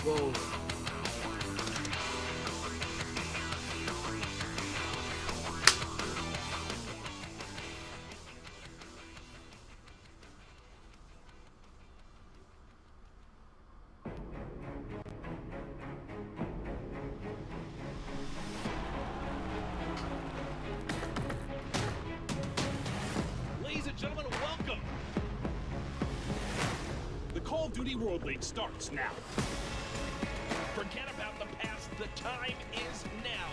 Whoa. Ladies and gentlemen, welcome. The Call of Duty World League starts now. Forget about the past, the time is now.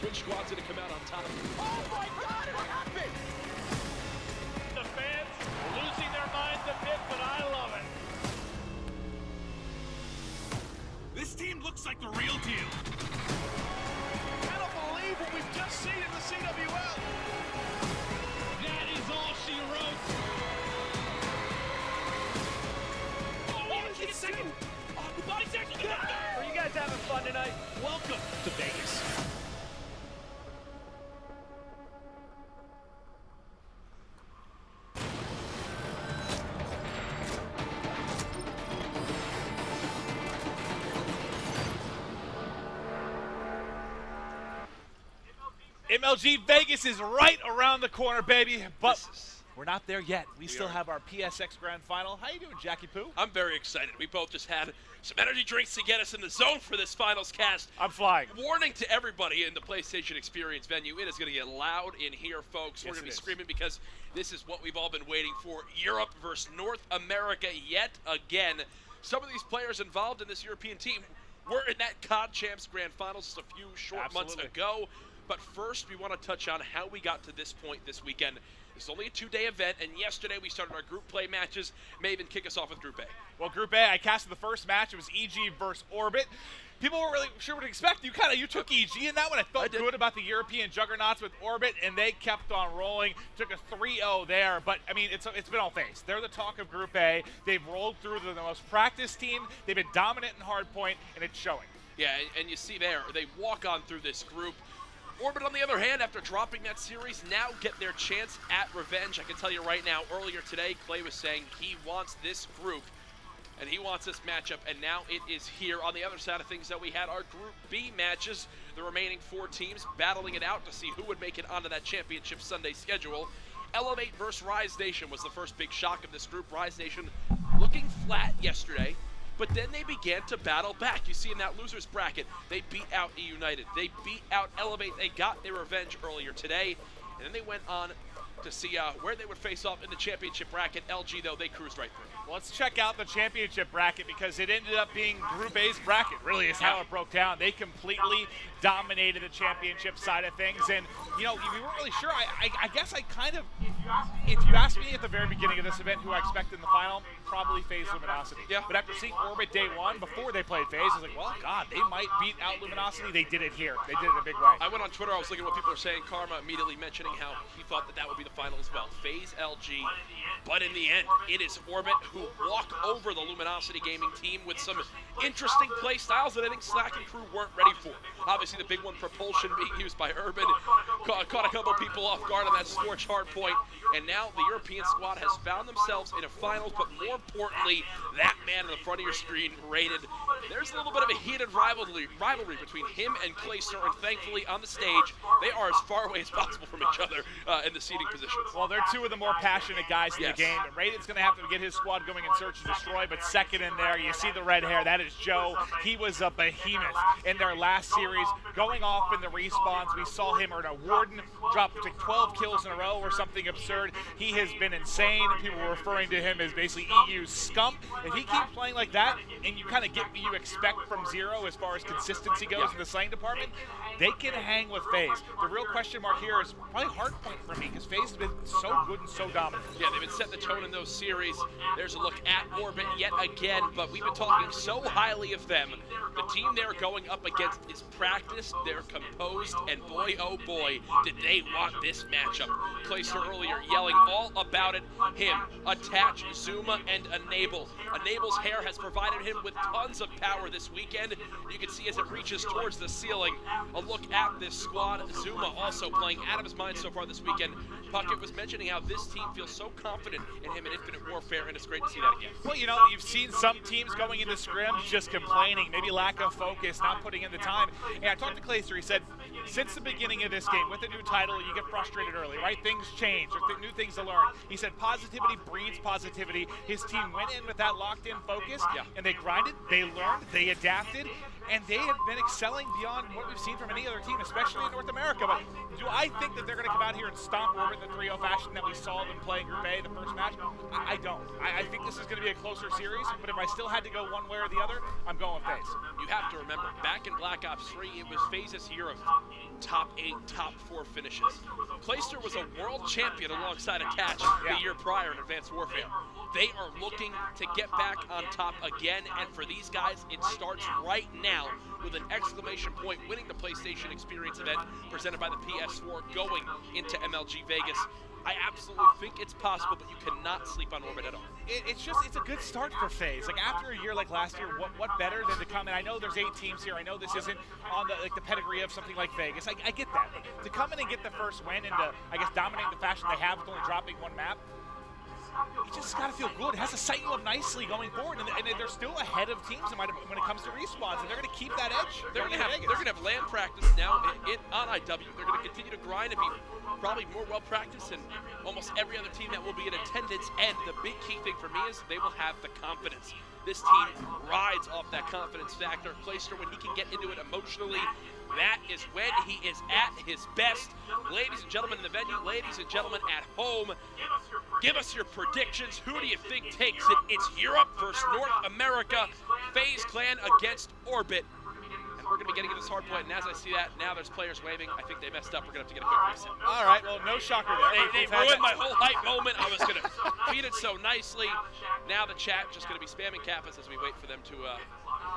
Which squad's gonna come out on top? Oh my God, it happened! The fans losing their minds a bit, but I love it. This team looks like the real deal. I don't believe what we've just seen in the CWL. That is all she wrote. Oh, it's second. Oh, the body's actually getting there. Are you guys having fun tonight? Welcome to Vegas. MLG Vegas is right around the corner, baby, but we're not there yet. We still have our PSX Grand Final. How you doing, Jackie Poo? I'm very excited. We both just had some energy drinks to get us in the zone for this finals cast. I'm flying. Warning to everybody in the PlayStation Experience venue, it is going to get loud in here, folks. We're going to be screaming because this is what we've all been waiting for. Europe versus North America yet again. Some of these players involved in this European team were in that COD Champs Grand Finals just a few short months ago. But first, we want to touch on how we got to this point this weekend. It's only a two-day event, and yesterday we started our group play matches. Maven, kick us off with Group A. Well, Group A, I casted the first match. It was EG versus Orbit. People weren't really sure what to expect. You took EG in that one. I felt good about the European juggernauts with Orbit, and they kept on rolling. Took a 3-0 there, but I mean, it's been all Faze. They're the talk of Group A. They've rolled through. They're the most practiced team. They've been dominant in hardpoint, and it's showing. Yeah, and you see there, they walk on through this group. Orbit, on the other hand, after dropping that series, now get their chance at revenge. I can tell you right now, earlier today, Clay was saying he wants this group, and he wants this matchup, and now it is here. On the other side of things, that we had our Group B matches, the remaining 4 teams battling it out to see who would make it onto that Championship Sunday schedule. Elevate versus Rise Nation was the first big shock of this group. Rise Nation looking flat yesterday, but then they began to battle back. You see in that losers bracket, they beat out E United. They beat out Elevate. They got their revenge earlier today. And then they went on to see where they would face off in the championship bracket. LG, though, they cruised right through. Well, let's check out the championship bracket because it ended up being Group A's bracket, really is how it broke down. They completely dominated the championship side of things. And, you know, we weren't really sure. I guess I kind of, if you asked me at the very beginning of this event who I expected in the final, probably Faze Luminosity. Yeah. But after seeing Orbit day one, before they played Faze, I was like, well, God, they might beat out Luminosity. They did it here. They did it in a big way. I went on Twitter. I was looking at what people were saying. Karma immediately mentioning how he thought that would be the final as well. Faze, LG. But in the end, it is Orbit who walk over the Luminosity Gaming team with some interesting play styles that I think Slack and crew weren't ready for. Obviously, the big one, Propulsion, being used by Urban, caught a couple people off guard on that Scorch hard point. And now the European squad has found themselves in a finals, but more importantly, that man in the front of your screen rated. There's a little bit of a heated rivalry between him and Clayster, and thankfully on the stage, they are as far away as possible from each other in the seating positions. Well, they're two of the more passionate guys in the game. Raiden's going to have to get his squad going in search and destroy, but second in there, you see the red hair. That is Joe. He was a behemoth in their last series, going off in the respawns. We saw him earn a Warden, drop to 12 kills in a row or something absurd. He has been insane. People were referring to him as basically EU's scump. If he keeps playing like that, and you kind of get what you expect from Zero as far as consistency goes in the slaying department, they can hang with Faze. The real question mark here is probably hardpoint for me, because Faze has been so good and so dominant. Yeah, they've been setting the tone in those series. There's a look at Orbit yet again, but we've been talking so highly of them. The team they're going up against is practiced, they're composed, and boy, oh boy, did they want this matchup. Clayster earlier yelling all about it. Him, Attach, Zuma, and Enable. Enable's hair has provided him with tons of power this weekend. You can see as it reaches towards the ceiling. A look at this squad. Zuma also playing out of his mind so far this weekend. Puckett was mentioning how this team feels so confident in him in Infinite Warfare, and it's great to see that again. Well, you know, you've seen some teams going into scrims just complaining, maybe lack of focus, not putting in the time. And I talked to Clayster, he said, since the beginning of this game, with a new title, you get frustrated early, right? Things change, or new things to learn. He said positivity breeds positivity. His team went in with that locked-in focus, and they grinded, they learned, they adapted, and they have been excelling beyond what we've seen from any other team, especially in North America. But do I think that they're going to come out here and stomp Orbit in the 3-0 fashion that we saw them play in Group A the first match? I don't. I think this is going to be a closer series, but if I still had to go one way or the other, I'm going Faze. You have to remember, back in Black Ops 3, it was Faze's year of top 8, top 4 finishes. Clayster was a world champion alongside Attach the year prior in Advanced Warfare. They are looking to get back on top again, and for these guys, it starts right now with an exclamation point, winning the PlayStation Experience event presented by the PS4, going into MLG Vegas. I absolutely think it's possible, but you cannot sleep on Orbit at all. It's a good start for Faze. Like after a year like last year, what better than to come in? I know there's 8 teams here. I know this isn't on the pedigree of something like Vegas. I get that. But to come in and get the first win and to, I guess, dominate the fashion they have with only dropping one map, you just got to feel good. It has to set you up nicely going forward, and they're still ahead of teams when it comes to respawns, and they're going to keep that edge. They're going to have land practice now on IW. They're going to continue to grind and be probably more well-practiced than almost every other team that will be in attendance, and the big key thing for me is they will have the confidence. This team rides off that confidence factor. Clayster, when he can get into it emotionally, that is when he is at his best. Ladies and gentlemen in the venue, ladies and gentlemen at home, give us your predictions. Who do you think takes it? It's Europe versus North America. Faze Clan against Orbit. And we're going to be getting to this hard point, and as I see that, now there's players waving. I think they messed up. We're going to have to get a quick reset. All right, well, no shocker there. They ruined my whole hype moment. I was going to feed it so nicely. Now the chat just going to be spamming Kappas as we wait for them to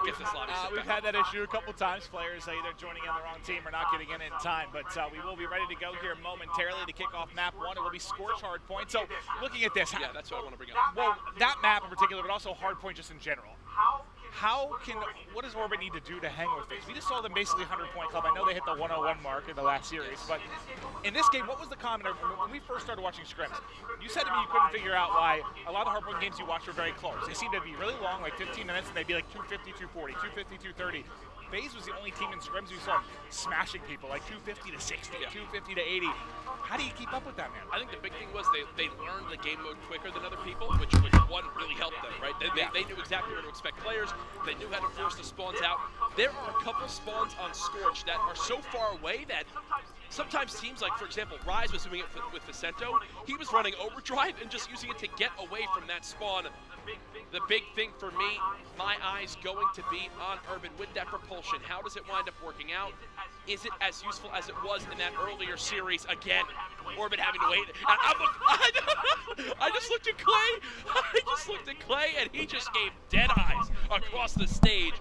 get this lobby set We've had that issue a couple times. Players either joining in the wrong team or not getting in time. But we will be ready to go here momentarily to kick off map 1. It will be Scorch Hardpoint. So looking at this. Yeah, that's what I want to bring up. Well, that map in particular, but also Hardpoint just in general. What does Orbit need to do to hang with things? We just saw them basically 100-point club. I know they hit the 101 mark in the last series, but in this game, what was the common? When we first started watching scrims, you said to me you couldn't figure out why a lot of Hardpoint games you watched were very close. They seemed to be really long, like 15 minutes, and they'd be like 250, 240, 250, 230. Faze was the only team in scrims we saw smashing people, like 250 to 60, 250 to 80. How do you keep up with that, man? I think the big thing was they learned the game mode quicker than other people, which one really helped them, right? They knew exactly where to expect players. They knew how to force the spawns out. There are a couple spawns on Scorch that are so far away that sometimes teams like, for example, Rise was doing it with Vicento. He was running overdrive and just using it to get away from that spawn. The big thing for me, my eyes going to be on Urban with that propulsion. How does it wind up working out? Is it as useful as it was in that earlier series? Again, Orbit having to wait. And I just looked at Clay. I just looked at Clay, and he just gave dead eyes across the stage.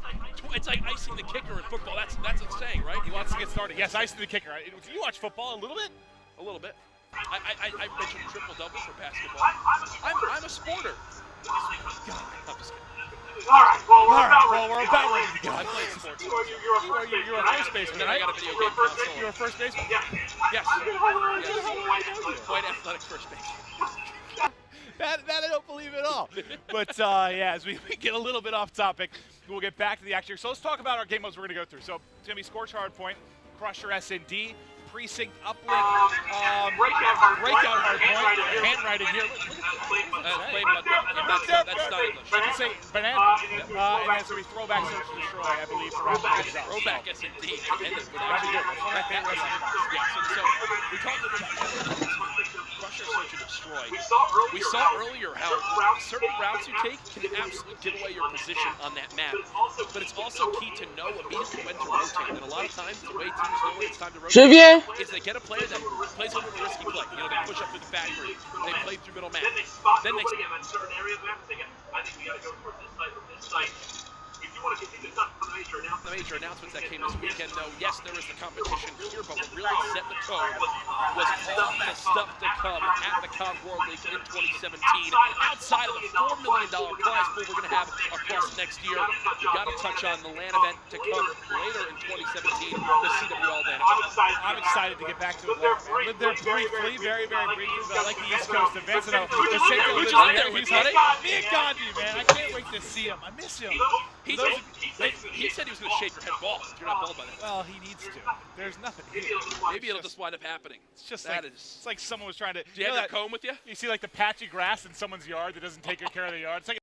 It's like icing the kicker in football. That's insane, right? He wants to get started. Yes, icing the kicker. Do you watch football a little bit? A little bit. I mentioned triple-double for basketball. I'm a sporter. God, I'm just kidding. All right, we're about ready to go. I play sports. You're a first baseman, right? I got a video game console. You're a first baseman? Yes. Quite athletic first baseman. That I don't believe at all. But yeah, as we get a little bit off topic, we'll get back to the action. So let's talk about our game modes we're going to go through. So it's going to be Scorch Hardpoint, Crusher S&D, Precinct Uplift, Breakout Hardpoint, handwriting here. That's not English. I can say banana. And then so we throwback Search and Destroy, I believe, for throwback S&D. That'd be good. That's one of my favorite restaurants. Yeah, so we talked about Crusher, Search and Destroy. We saw earlier how certain routes you take can absolutely give away your position on that map. But it's also key to know immediately when to rotate. And a lot of times, the way teams know when it's time to rotate is they get a player that plays a little risky play. You know, they push up through the factory, they play through middle map. Then they spot in certain areas. We have to think, I think we got to go towards this site or this site. If you want to continue to cut for the major announcement, the major announcements that came this weekend, though. Yes, there is the competition here, but what really set the tone was all the stuff to come at the COD World League in 2017. Outside of the $4 million prize pool we're going to have across next year, we got to touch on the LAN event to come later in 2017, the CWL LAN event. I'm excited to get back to Atlanta. I lived there briefly, very, very briefly, but I like the East Coast events. And Who'd you live there with, buddy? Me and Gandhi, man. I can't wait to see him. I miss him. He said he was going to shave your head bald. You're not bald by then. Well, he needs to. There's nothing here. Maybe it'll just wind up happening. It's just that like, it's like someone was trying to. Do you have your comb with you? You see like the patchy grass in someone's yard that doesn't take good care of the yard. It's like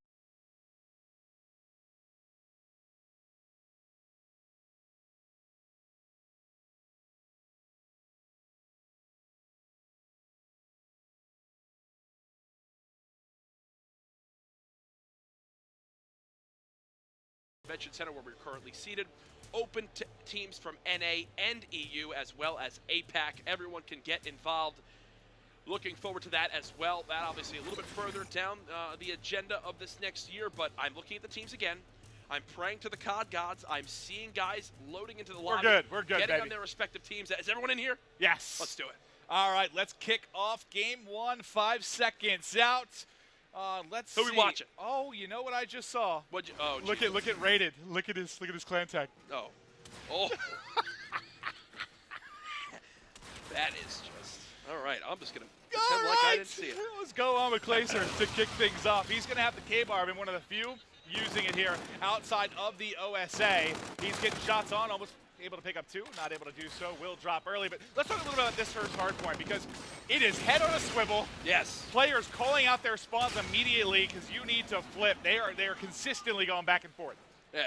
Convention Center where we're currently seated. Open to teams from NA and EU as well as APAC. Everyone can get involved. Looking forward to that as well. That obviously a little bit further down the agenda of this next year, but I'm looking at the teams again. I'm praying to the COD gods. I'm seeing guys loading into the lobby. We're good, getting baby. on their respective teams. Is everyone in here? yes. Let's do it. All right, let's kick off game 1. 5 seconds out. Let's see. Who we watching? Oh, you know what I just saw? What'd you, oh, Look at Rated. Look at his clan tag. Oh. That is just all right. I'm just gonna pretend like I didn't see it. Let's go on with Clayser to kick things off. He's gonna have the K-bar, been one of the few using it here outside of the OSA. He's getting shots on, almost able to pick up 2, not able to do so, will drop early. But let's talk a little bit about this first hard point because it is head on a swivel. Yes. Players calling out their spawns immediately because you need to flip. They are consistently going back and forth. Yeah,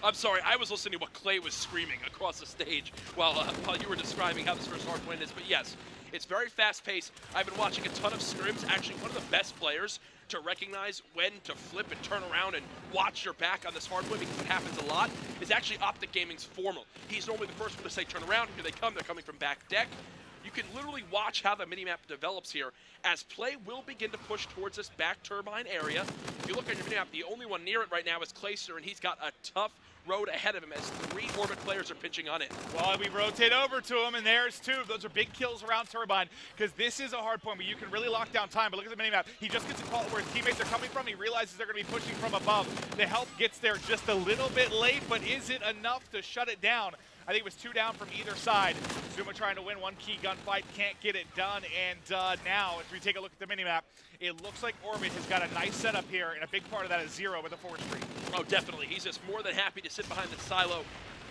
I'm sorry. I was listening to what Clay was screaming across the stage while you were describing how this first hard point is. But yes, it's very fast-paced. I've been watching a ton of scrims. Actually, one of the best players to recognize when to flip and turn around and watch your back on this hard point because it happens a lot is actually Optic Gaming's Formal. He's normally the first one to say, turn around, here they come. They're coming from back deck. You can literally watch how the minimap develops here as play will begin to push towards this back turbine area. If you look at your minimap, the only one near it right now is Clayster, and he's got a tough road ahead of him as 3 Orbit players are pitching on it. Well, we rotate over to him, and there's 2. Those are big kills around Turbine because this is a hard point where you can really lock down time. But look at the minimap. He just gets a call where his teammates are coming from. He realizes they're going to be pushing from above. The help gets there just a little bit late, but is it enough to shut it down? I think it was 2 down from either side. Zuma trying to win 1 key gunfight, can't get it done. And now, if we take a look at the minimap, it looks like Orbit has got a nice setup here, and a big part of that is 0 with a 4-streak. Oh, definitely. He's just more than happy to sit behind the silo,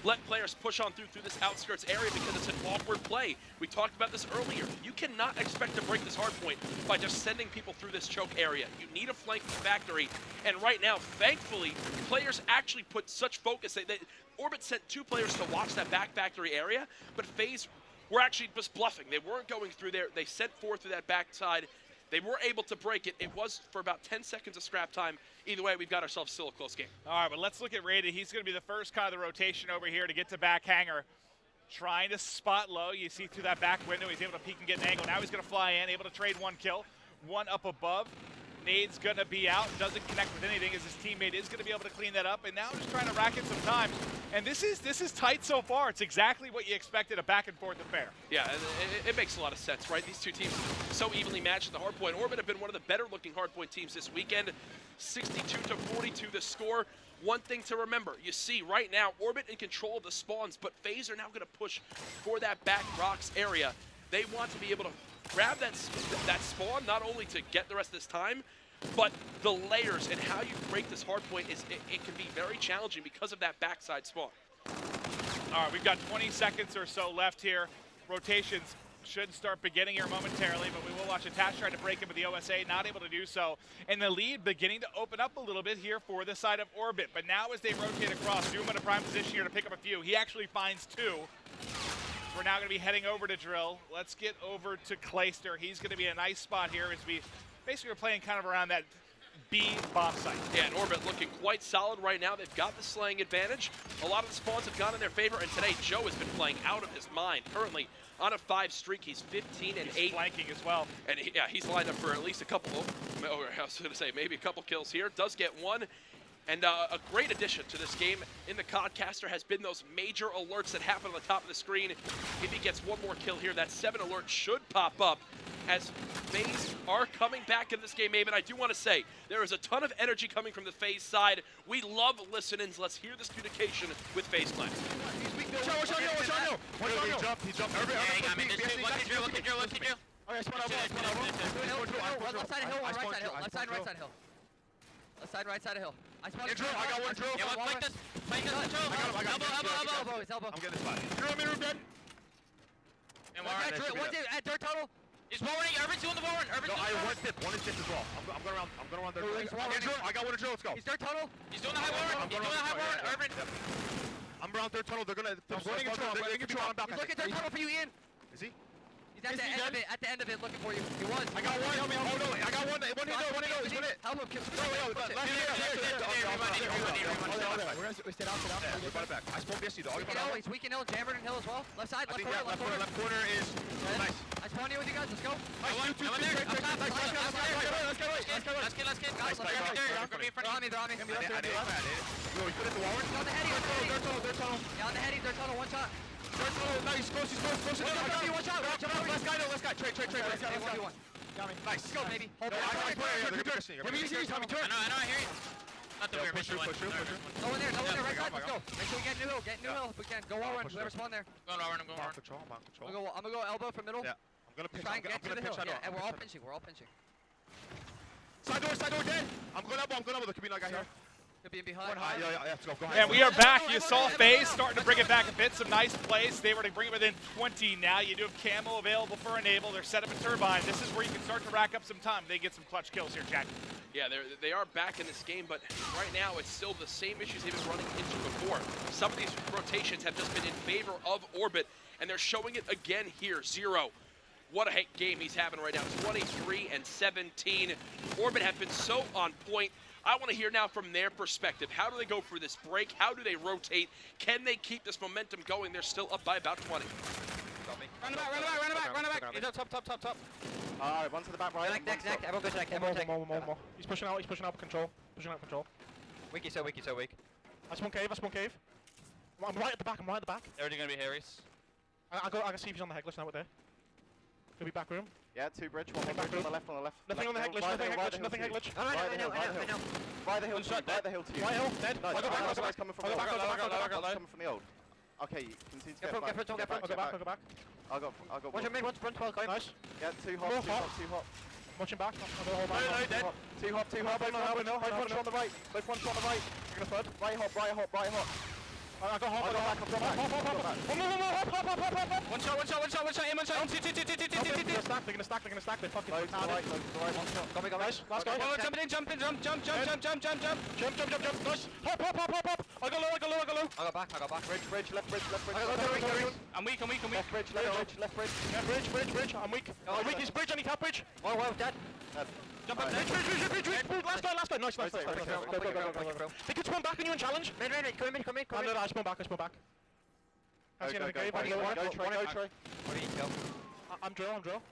let players push on through this outskirts area because it's an awkward play. We talked about this earlier. You cannot expect to break this hard point by just sending people through this choke area. You need a flank factory, and right now, thankfully, players actually put such focus. Orbit sent 2 players to watch that back factory area, but Faze were actually just bluffing. They weren't going through there. They sent 4 through that backside. They were able to break it. It was for about 10 seconds of scrap time. Either way, we've got ourselves still a close game. All right, but let's look at Rated. He's going to be the first kind of the rotation over here to get to back hanger. Trying to spot low. You see through that back window, he's able to peek and get an angle. Now he's going to fly in, able to trade 1 kill. 1 up above. Nade's going to be out. Doesn't connect with anything as his teammate is going to be able to clean that up. And now just trying to rack in some time. And this is tight so far. It's exactly what you expected, a back and forth affair. Yeah, it makes a lot of sense, right? These 2 teams so evenly matched at the hardpoint. Orbit have been one of the better looking hardpoint teams this weekend. 62-42 the score. One thing to remember, you see right now, Orbit in control of the spawns, but FaZe are now going to push for that back rocks area. They want to be able to grab that spawn, not only to get the rest of this time, but the layers and how you break this hard point, it can be very challenging because of that backside spawn. All right, we've got 20 seconds or so left here. Rotations should start beginning here momentarily, but we will watch Attach trying to break in with the OSA, not able to do so. And the lead beginning to open up a little bit here for the side of Orbit. But now as they rotate across, Zuma in a prime position here to pick up a few. He actually finds 2. We're now going to be heading over to Drill. Let's get over to Clayster. He's going to be a nice spot here as we basically are playing kind of around that B bomb site. Yeah, and Orbit looking quite solid right now. They've got the slaying advantage. A lot of the spawns have gone in their favor, and today Joe has been playing out of his mind. Currently on a 5 streak, he's 15 and 8. He's flanking as well. And he's lined up for at least a couple, I was going to say maybe a couple kills here. Does get 1. And a great addition to this game in the Codcaster has been those major alerts that happen on the top of the screen. If he gets one more kill here, that 7 alert should pop up as Faze are coming back in this game, Maven. I do want to say, there is a ton of energy coming from the Faze side. We love listenings. Let's hear this communication with Faze Clan. Watch on you. He jumped. Okay, spawn over. Left side of hill, right side of hill. Left side, right side of hill. Left side, right side of hill. I spawned Drill, I got one drill. Yeah, flank this. I got Elbow, his elbow. I'm getting this spot. Drill me, room dead. And one's at dirt tunnel. He's warning. Urban's doing the warning. Urban's doing the warning. One is as well. I'm going around there. I got one drill. Let's go. He's dirt tunnel. He's doing the high warning. He's doing the high warning. Urban. I'm around third tunnel. They're running a tunnel. He's looking dirt tunnel for you, Ian. Is he? He's at the end of it, looking for you. He was. I got one. Help me. Oh no, I got one. One hit. He's hit. Help him. We stayed out. We brought it back. I spoke yesterday though. He's weak in hill, jammered in hill as well. Left side, left corner is nice. I spawned you with you guys. Let's go. Let's get. Guys, they're gonna be in front of you. They're on me. We put it the wall. On the heady. Yeah, on the heady. Dirt tunnel. One shot. Nice, close. One shot. Last guy. Trade. Let's go. Got me. Nice. Let's go, baby. Hold on. Let me use you. Tommy, turn. I know, I hear you. Not the weird Push through. No one there, right side. Let's go. Make sure we get new hill. Get new hill if we can. Go all run. Whoever spawn there. I'm going Control. I'm gonna go elbow from middle. Yeah. I'm gonna pinch. Try and get to the hill. Shadow. Yeah, and we're all pinching. Side door dead. I'm going elbow. There could be no guy here. Could be in behind. Yeah, let's go. Go ahead. And we are back. You saw Faze starting to bring it back a bit. Some nice plays. They were to bring it within 20 now. You do have Camo available for Enable. They're set up a turbine. This is where you can start to rack up some time. They get some clutch kills here, Jack. Yeah, they are back in this game, but right now it's still the same issues they've been running into before. Some of these rotations have just been in favor of Orbit, and they're showing it again here. 0. What a game he's having right now. 23 and 17. Orbit have been so on point. I want to hear now from their perspective. How do they go for this break? How do they rotate? Can they keep this momentum going? They're still up by about 20. Run it back. He's up top. Alright, one to the back right. Neck. Everyone go check. More. He's pushing out control. Wiki so weak. That's one cave. I'm right at the back. They're already gonna be Harry's. I can see if he's on the head glitch now with there. Could be back room. Yeah, 2 bridge, one back room. On the left. Nothing on the head glitch. Nothing head glitch. I know. By the hill to you. Right hill, dead. Nice. I'll go back. Nice, coming from the old. Coming from the old. Okay, continue to get back. I'll go back. I got Watch one. him, watch 12. Nice. Yeah, 2 hop. Watch him back. I'll go hold back. Dead. 2 hop. Both ones on the right. You're gonna flood. Right hop. I got hop. Hop. One shot. Aim one shot. They're gonna stack. They're fucking Loads to the right. Got me. Nice. Last guy. Jump in. Jump. Jump. Nice. Hop. I got low. I got back. Bridge, left bridge. I'm weak. Left bridge. Yeah, bridge. I'm weak. He's bridge. I need top bridge. Well, dead. Jump up. Bridge. Last guy. Nice. Go. They could spawn back on you and challenge. Rain. Come in. No, I spawn back. Can't see anything. Go, try. What do you go? I'm drill.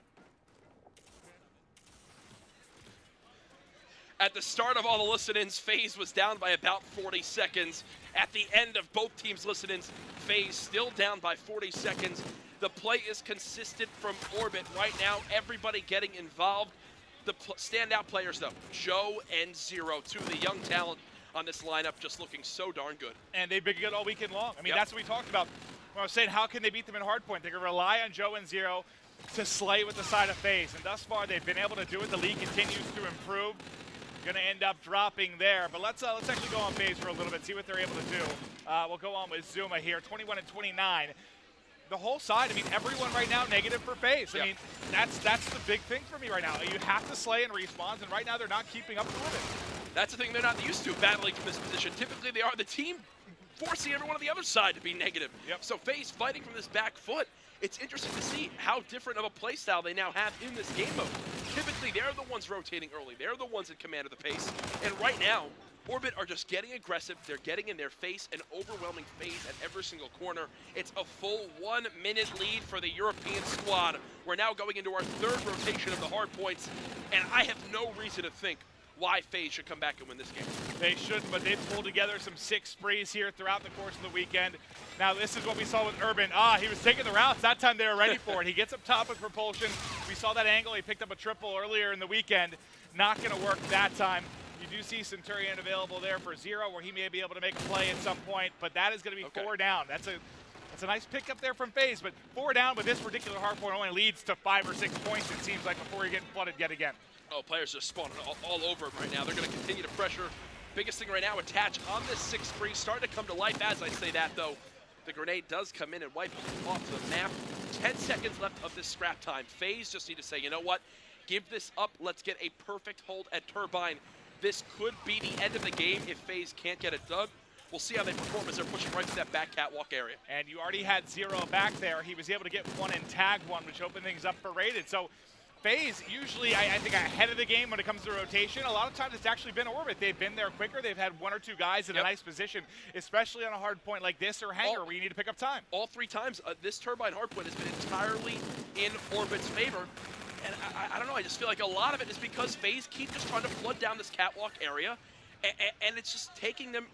At the start of all the listen-ins, Faze was down by about 40 seconds. At the end of both teams' listen-ins, Faze still down by 40 seconds. The play is consistent from Orbit right now. Everybody getting involved. The standout players, though, Joe and Zero, 2 of the young talent on this lineup, just looking so darn good. And they've been good all weekend long. I mean, that's what we talked about. When I was saying, how can they beat them in hardpoint? They can rely on Joe and Zero to slay with the side of Faze. And thus far, they've been able to do it. The league continues to improve. Going to end up dropping there. But let's actually go on Faze for a little bit, see what they're able to do. We'll go on with Zuma here, 21 and 29. The whole side, I mean, everyone right now negative for Faze. I mean, that's the big thing for me right now. You have to slay and respawns, and right now they're not keeping up with it. That's the thing they're not used to, battling from this position. Typically, they are the team forcing everyone on the other side to be negative. So Faze fighting from this back foot. It's interesting to see how different of a playstyle they now have in this game mode. Typically, they're the ones rotating early. They're the ones in command of the pace. And right now, Orbit are just getting aggressive. They're getting in their face, an overwhelming Faze at every single corner. It's a full 1-minute lead for the European squad. We're now going into our 3rd rotation of the hard points, and I have no reason to think why Faze should come back and win this game. They shouldn't, but they've pulled together some 6 sprees here throughout the course of the weekend. Now, this is what we saw with Urban. He was taking the routes. That time they were ready for it. He gets up top with propulsion. We saw that angle. He picked up a triple earlier in the weekend. Not going to work that time. You do see Centurion available there for 0, where he may be able to make a play at some point, but that is going to be 4 down. That's a nice pickup there from Faze, but 4 down with this particular hardpoint only leads to 5 or 6 points, it seems like, before you're getting flooded yet again. Oh, players are spawning all over him right now. They're going to continue to pressure. Biggest thing right now, attach on this 6 spree. Starting to come to life as I say that, though. The grenade does come in and wipe him off the map. 10 seconds left of this scrap time. Faze just need to say, you know what? Give this up. Let's get a perfect hold at Turbine. This could be the end of the game if Faze can't get it dug. We'll see how they perform as they're pushing right to that back catwalk area. And you already had 0 back there. He was able to get 1 and tag 1, which opened things up for Rated. So Faze usually, I think, ahead of the game when it comes to rotation. A lot of times it's actually been Orbit. They've been there quicker. They've had 1 or 2 guys in a nice position, especially on a hard point like this or Hangar where you need to pick up time. All 3 times, this Turbine hard point has been entirely in Orbit's favor. And I don't know, I just feel like a lot of it is because Faze keep just trying to flood down this catwalk area, and it's just taking them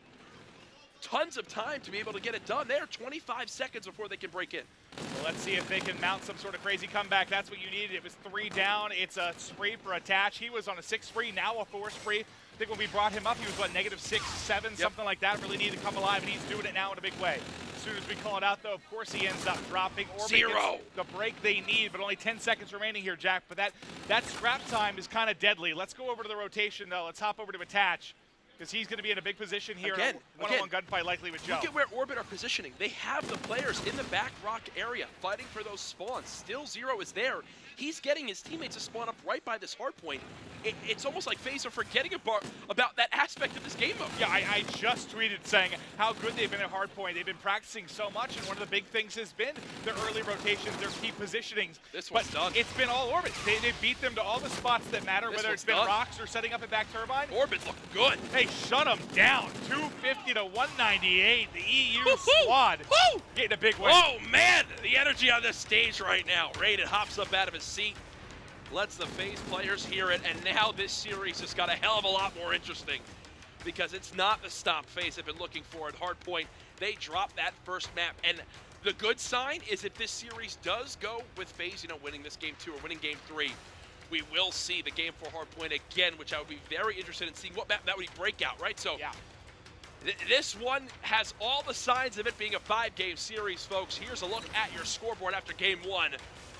tons of time to be able to get it done. They're 25 seconds before they can break in. Well, let's see if they can mount some sort of crazy comeback. That's what you needed. It was 3 down. It's a spree for attach. He was on a 6 spree, now a 4 spree. I think when we brought him up, he was, what, -6, -7, something like that. Really needed to come alive, and he's doing it now in a big way. As soon as we call it out, though, of course he ends up dropping. Orbit 0. The break they need, but only 10 seconds remaining here, Jack. But that scrap time is kind of deadly. Let's go over to the rotation, though. Let's hop over to attach, because he's going to be in a big position here. Again, one-on-one gunfight likely with Joe. Look at where Orbit are positioning. They have the players in the back rock area fighting for those spawns. Still 0 is there. He's getting his teammates to spawn up right by this hard point. It's almost like Faze are forgetting about that aspect of this game mode. Yeah, I just tweeted saying how good they've been at hardpoint. They've been practicing so much, and one of the big things has been their early rotations, their key positionings. This one's done. It's been all Orbit. They beat them to all the spots that matter, whether it's been rocks or setting up a back turbine. Orbit looked good. They shut them down. 250 to 198. The EU squad getting a big win. Oh, man, the energy on this stage right now. Rated hops up out of his seat, lets the Faze players hear it, and now this series has got a hell of a lot more interesting because it's not the stop Faze have been looking for at hardpoint. They dropped that first map, and the good sign is if this series does go with Faze, winning this game 2 or winning game 3, we will see the game 4 hardpoint again, which I would be very interested in seeing what map that would be breakout, right? So yeah. This one has all the signs of it being a 5-game series, folks. Here's a look at your scoreboard after game 1.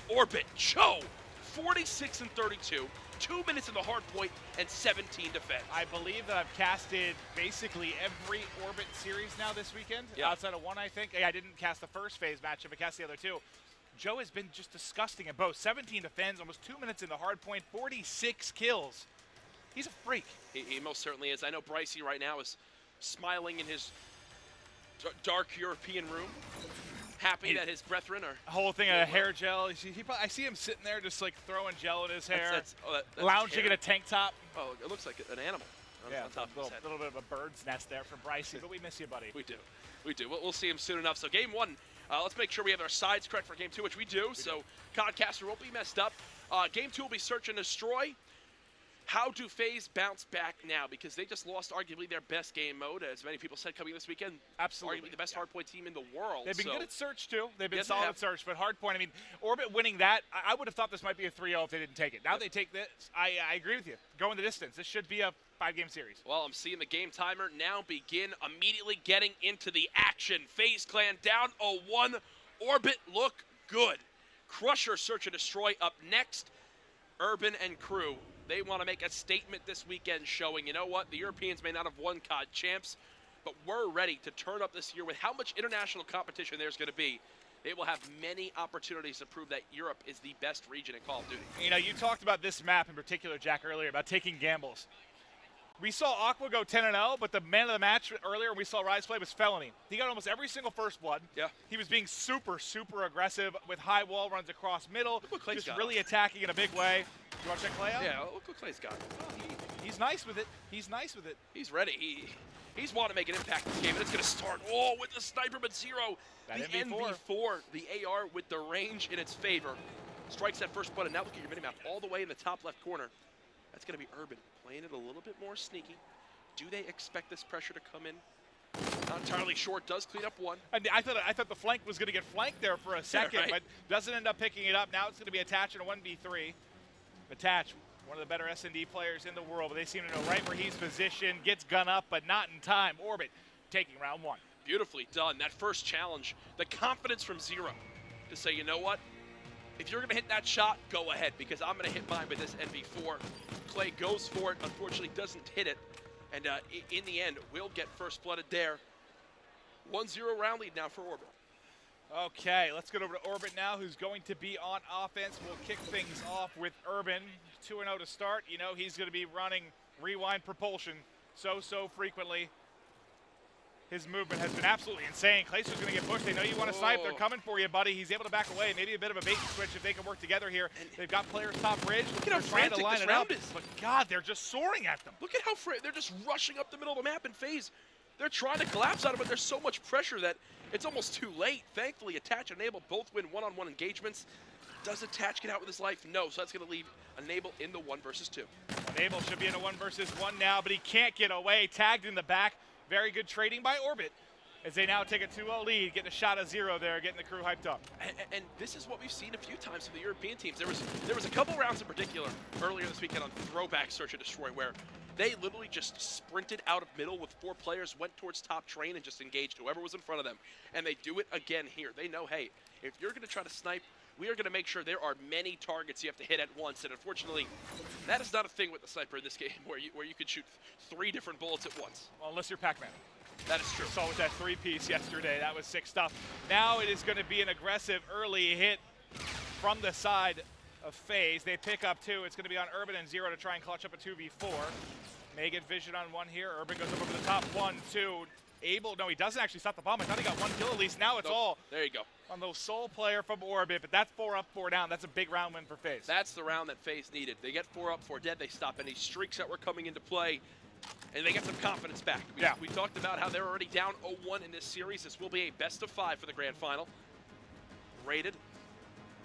Orbit, Joe, 46 and 32, 2 minutes in the hard point, and 17 defense. I believe that I've casted basically every Orbit series now this weekend, outside of one, I think. I didn't cast the first Faze matchup, but cast the other 2. Joe has been just disgusting at both. 17 defends, almost 2 minutes in the hard point, 46 kills. He's a freak. He most certainly is. I know Brycey right now is smiling in his dark European room, happy that his brethren are... A whole thing of hair gel. I see him sitting there just like throwing gel in his hair, lounging in a tank top. Oh, it looks like an animal. On top of his head. A little bit of a bird's nest there for Brycey, but we miss you, buddy. We do. We'll see him soon enough. So game 1, let's make sure we have our sides correct for game 2, which we do. So Codcaster won't be messed up. Game 2 will be search and destroy. How do Faze bounce back now? Because they just lost arguably their best game mode, as many people said coming this weekend. Absolutely. Arguably the best hardpoint team in the world. They've been good at search, too. They've been Yes, solid at search, but hardpoint, I mean, Orbit winning that, I would have thought this might be a 3-0 if they didn't take it. Now they take this. I agree with you. Going the distance. This should be a 5-game series. Well, I'm seeing the game timer now begin, immediately getting into the action. Faze Clan down 0-1. Orbit look good. Crusher search and destroy up next. Urban and crew. They want to make a statement this weekend showing, you know what, the Europeans may not have won COD champs, but we're ready to turn up this year with how much international competition there's going to be. They will have many opportunities to prove that Europe is the best region in Call of Duty. You talked about this map in particular, Jack, earlier, about taking gambles. We saw Aqua go 10-0, but the man of the match earlier we saw Rise play was Felony. He got almost every single first blood. Yeah. He was being super, super aggressive with high wall runs across middle, just really attacking in a big way. You want to check Clay out? Yeah, look what Clay's got. Oh, he's nice with it. He's nice with it. He's ready. He's wanting to make an impact in this game, and it's going to start. Oh, with the sniper, but 0. That the NV4, the AR with the range in its favor. Strikes that first blood, and now look at your minimap all the way in the top left corner. That's going to be Urban playing it a little bit more sneaky. Do they expect this pressure to come in? Not entirely sure. Does clean up one. I thought the flank was going to get flanked there for a second, right. but doesn't end up picking it up. Now it's going to be Attach in a 1v3. Attach, one of the better S&D players in the world, but they seem to know right where he's positioned. Gets gun up, but not in time. Orbit taking round one. Beautifully done. That first challenge, the confidence from Zero to say, you know what? If you're going to hit that shot, go ahead, because I'm going to hit mine with this NV4. Clay goes for it, unfortunately doesn't hit it, and in the end, will get first blooded there. 1-0 round lead now for Orbit. Okay, let's get over to Orbit now, who's going to be on offense. We'll kick things off with Urban. 2-0 to start. You know he's going to be running rewind propulsion so frequently. His movement has been absolutely insane. Clayster's going to get pushed. They know you want to snipe. They're coming for you, buddy. He's able to back away. Maybe a bit of a bait and switch if they can work together here. And they've got players top bridge. Look at how frantic this round is. But God, they're just soaring at them. Look at how they're just rushing up the middle of the map in Faze. They're trying to collapse out of it. There's so much pressure that it's almost too late. Thankfully, Attach and Enable both win one-on-one engagements. Does Attach get out with his life? No, so that's going to leave Enable in the 1 versus 2. Enable should be in a 1 versus 1 now, but he can't get away. Tagged in the back. Very good trading by Orbit, as they now take a 2-0 lead, getting a shot of Zero there, getting the crew hyped up. And this is what we've seen a few times from the European teams. There was a couple rounds in particular earlier this weekend on Throwback Search and Destroy where they literally just sprinted out of middle with 4 players, went towards top train, and just engaged whoever was in front of them. And they do it again here. They know, hey, if you're going to try to snipe, we are going to make sure there are many targets you have to hit at once. And unfortunately, that is not a thing with the sniper in this game where you could shoot 3 different bullets at once. Well, unless you're Pac-Man. That is true. Saw with that 3-piece yesterday. That was sick stuff. Now it is going to be an aggressive early hit from the side of Faze. They pick up 2. It's going to be on Urban and Zero to try and clutch up a 2v4. May get vision on 1 here. Urban goes up over the top. 1, 2. Able, no, he doesn't actually stop the bomb. I thought he got 1 kill at least. Now it's all there you go on the sole player from Orbit, but that's 4 up, 4 down. That's a big round win for Faze. That's the round that Faze needed. They get 4 up, 4 dead. They stop any streaks that were coming into play, and they get some confidence back. We talked about how they're already down 0-1 in this series. This will be a best of 5 for the grand final. Rated,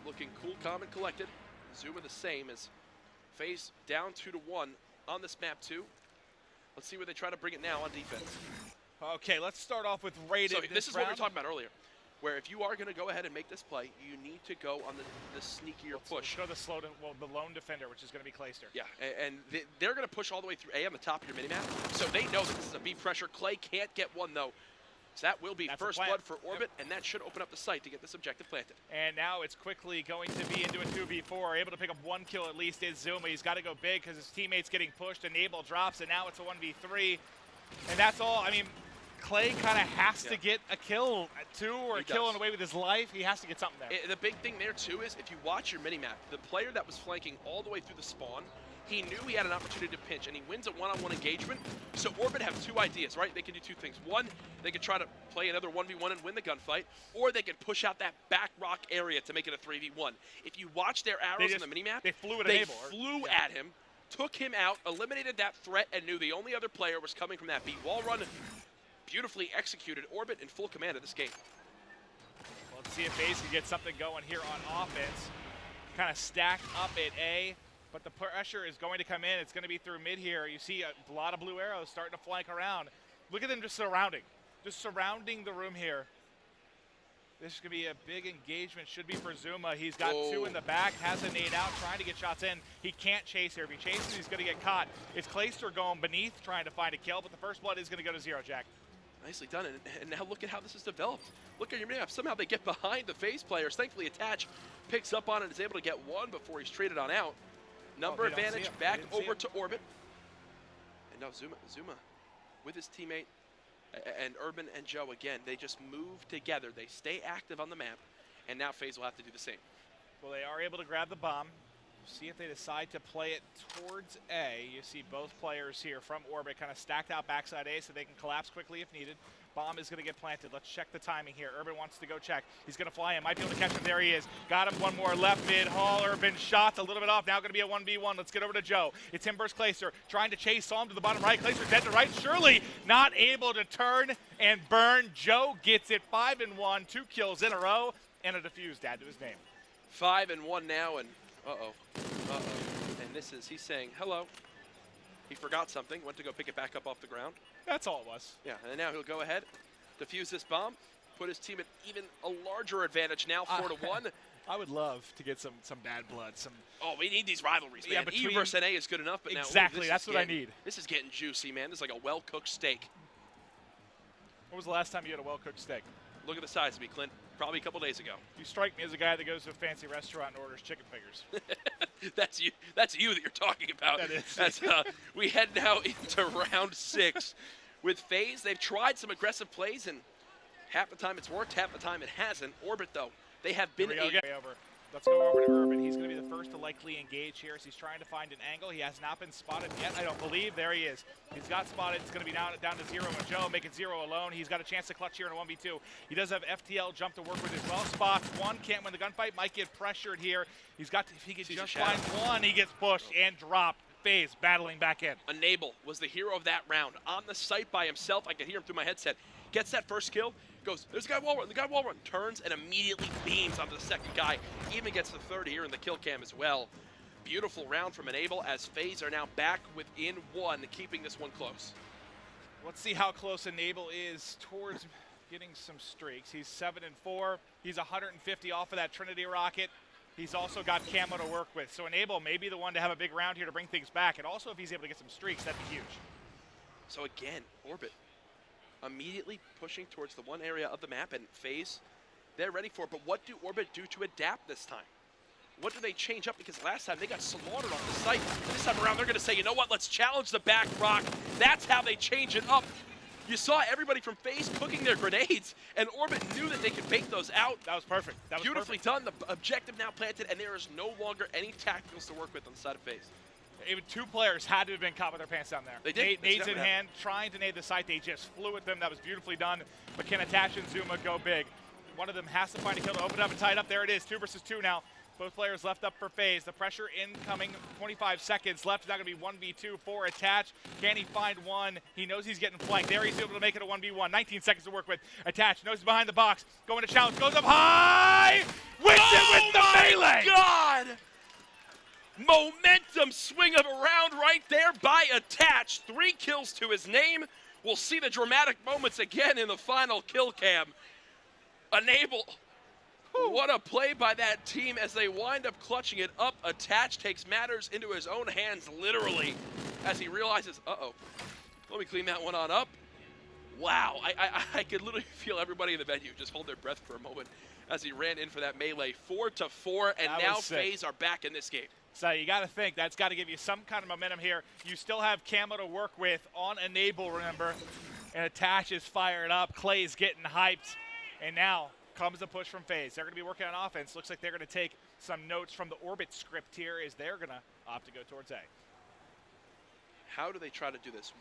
looking cool, calm, and collected. Zuma the same as Faze down 2-1 on this map too. Let's see where they try to bring it now on defense. Okay, let's start off with Rated. So this is what we were talking about earlier, where if you are going to go ahead and make this play, you need to go on the sneakier push. Let's go the lone defender, which is going to be Clayster. Yeah, and they're going to push all the way through A on the top of your minimap, so they know that this is a B pressure. Clay can't get one, though. So that will be first blood for Orbit, and that should open up the site to get this objective planted. And now it's quickly going to be into a 2v4. Able to pick up 1 kill at least is Zuma. He's got to go big because his teammate's getting pushed. Enable drops, and now it's a 1v3. And that's all. I mean, Clay kind of has to get a kill, 2 or a kill away with his life. He has to get something there. The big thing there, too, is if you watch your minimap, the player that was flanking all the way through the spawn, he knew he had an opportunity to pinch, and he wins a one-on-one engagement. So Orbit have 2 ideas, right? They can do 2 things. One, they could try to play another 1v1 and win the gunfight, or they could push out that back rock area to make it a 3v1. If you watch their arrows on the minimap, they flew at him, took him out, eliminated that threat, and knew the only other player was coming from that B wall run. Beautifully executed. Orbit in full command of this game. Well, let's see if Faze can get something going here on offense. Kind of stacked up at A, but the pressure is going to come in. It's going to be through mid here. You see a lot of blue arrows starting to flank around. Look at them just surrounding the room here. This is going to be a big engagement. Should be for Zuma. He's got 2 in the back, has a nade out, trying to get shots in. He can't chase here. If he chases, he's going to get caught. It's Clayster going beneath, trying to find a kill, but the first blood is going to go to Zero, Jack. Nicely done, and now look at how this has developed. Look at your map. Somehow they get behind the Faze players. Thankfully, Attach picks up on it and is able to get 1 before he's traded on out. Number advantage back over to Orbit. And now Zuma with his teammate and Urban and Joe again. They just move together. They stay active on the map, and now Faze will have to do the same. Well, they are able to grab the bomb. See if they decide to play it towards A. You see both players here from Orbit kind of stacked out backside A so they can collapse quickly if needed. Bomb is going to get planted. Let's check the timing here. Urban wants to go check. He's going to fly in. Might be able to catch him. There he is. Got him. 1 more left mid. Hall. Urban shots a little bit off. Now going to be a 1v1. Let's get over to Joe. It's him versus Clayster. Trying to chase. Saw him to the bottom right. Clayster dead to right. Surely not able to turn and burn. Joe gets it. 5-1. 2 kills in a row. And a defused. Add to his name. 5-1 now. And uh-oh. And And this is, he's saying, hello. He forgot something, went to go pick it back up off the ground. That's all it was. Yeah, and now he'll go ahead, defuse this bomb, put his team at even a larger advantage now, 4-1. I would love to get some bad blood. Oh, we need these rivalries, man. Yeah, E versus NA is good enough, but exactly, now, that's what I need. This is getting juicy, man. This is like a well-cooked steak. When was the last time you had a well-cooked steak? Look at the size of me, Clint. Probably a couple days ago. You strike me as a guy that goes to a fancy restaurant and orders chicken fingers. That's you that you're talking about. That is. As, we head now into round 6 with Faze. They've tried some aggressive plays, and half the time it's worked, half the time it hasn't. Orbit, though, they have been Over. Let's go over to Urban. He's going to be the first to likely engage here as he's trying to find an angle. He has not been spotted yet, I don't believe. There he is. He's got spotted. It's going to be down to 0 and Joe, making 0 alone. He's got a chance to clutch here in a 1v2. He does have FTL jump to work with as well. Spots one, can't win the gunfight, might get pressured here. He's got to, if he can just find one, he gets pushed and dropped. Faze battling back in. Enable was the hero of that round. On the site by himself, I could hear him through my headset. Gets that first kill, goes, there's a guy wall run, the guy wall run, turns and immediately beams onto the second guy. Even gets the third here in the kill cam as well. Beautiful round from Enable as Faze are now back within 1, keeping this one close. Let's see how close Enable is towards getting some streaks. He's 7-4. He's 150 off of that Trinity rocket. He's also got camo to work with. So Enable may be the one to have a big round here to bring things back. And also if he's able to get some streaks, that'd be huge. So again, Orbit immediately pushing towards the one area of the map, and Faze, they're ready for it. But what do Orbit do to adapt this time? What do they change up? Because last time they got slaughtered off the site. This time around, they're going to say, you know what, let's challenge the back rock. That's how they change it up. You saw everybody from Faze cooking their grenades, and Orbit knew that they could bake those out. That was perfect. That was beautifully perfect. done. The objective now planted, and there is no longer any tacticals to work with on the side of Faze. Even 2 players had to have been caught with their pants down there. They did. Nades in hand, trying to nade the site. They just flew at them. That was beautifully done. But can Attach and Zuma go big? One of them has to find a kill to open up and tie it up. There it is, 2 versus 2 now. Both players left up for Faze. The pressure incoming, 25 seconds left. It's not going to be 1v2 for Attach. Can he find one? He knows he's getting flanked. There he's able to make it a 1v1. 19 seconds to work with. Attach knows he's behind the box. Going to challenge, goes up high! Wins it with the melee! God! Momentum swing of a round right there by Attach. 3 kills to his name. We'll see the dramatic moments again in the final kill cam. Enable. What a play by that team as they wind up clutching it up. Attach takes matters into his own hands, literally, as he realizes, uh-oh, let me clean that one on up. Wow, I could literally feel everybody in the venue just hold their breath for a moment as he ran in for that melee. 4-4, and now Faze are back in this game. So you got to think that's got to give you some kind of momentum here. You still have camo to work with on Enable, remember, and Attach is fired up. Clay's getting hyped, and now comes the push from Faze. They're going to be working on offense. Looks like they're going to take some notes from the Orbit script here as they're going to opt to go towards A. How do they try to do this?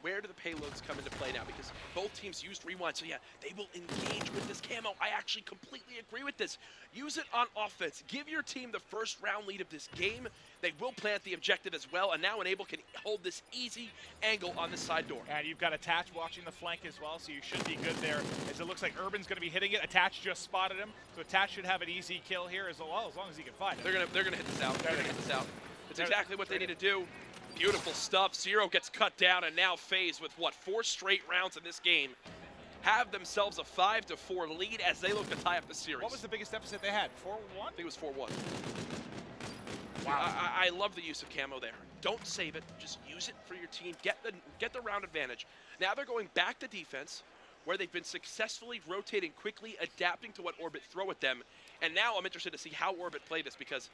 Where do the payloads come into play now? Because both teams used rewind, so yeah, they will engage with this camo. I actually completely agree with this. Use it on offense. Give your team the first round lead of this game. They will plant the objective as well, and now Enable can hold this easy angle on the side door. And you've got Attach watching the flank as well, so you should be good there. As it looks like Urban's going to be hitting it. Attach just spotted him, so Attach should have an easy kill here as well, as long as he can find it. They're gonna hit this out. They're gonna hit this out. It's exactly what they need to do. Beautiful stuff. Zero gets cut down, and now Faze with, what, 4 straight rounds in this game have themselves a 5-4 lead as they look to tie up the series. What was the biggest deficit they had? 4-1? I think it was 4-1. Wow. I love the use of camo there. Don't save it. Just use it for your team. Get the round advantage. Now they're going back to defense, where they've been successfully rotating quickly, adapting to what Orbit throw at them. And now I'm interested to see how Orbit play this, because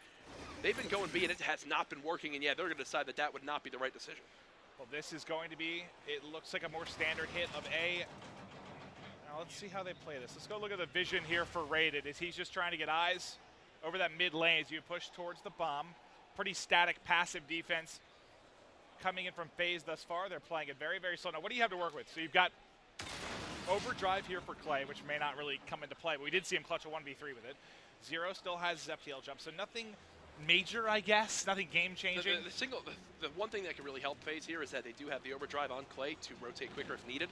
they've been going B and it has not been working, and yeah, they're going to decide that that would not be the right decision. Well, this is going to be, it looks like a more standard hit of A. Now let's see how they play this. Let's go look at the vision here for Rated. Is he's just trying to get eyes over that mid lane as you push towards the bomb. Pretty static, passive defense coming in from Faze thus far. They're playing it very, very slow. Now, what do you have to work with? So you've got overdrive here for Clay, which may not really come into play, but we did see him clutch a 1v3 with it. Zero still has his FTL jump, so nothing major, I guess, nothing game-changing. The one thing that can really help Faze here is that they do have the overdrive on Clay to rotate quicker if needed.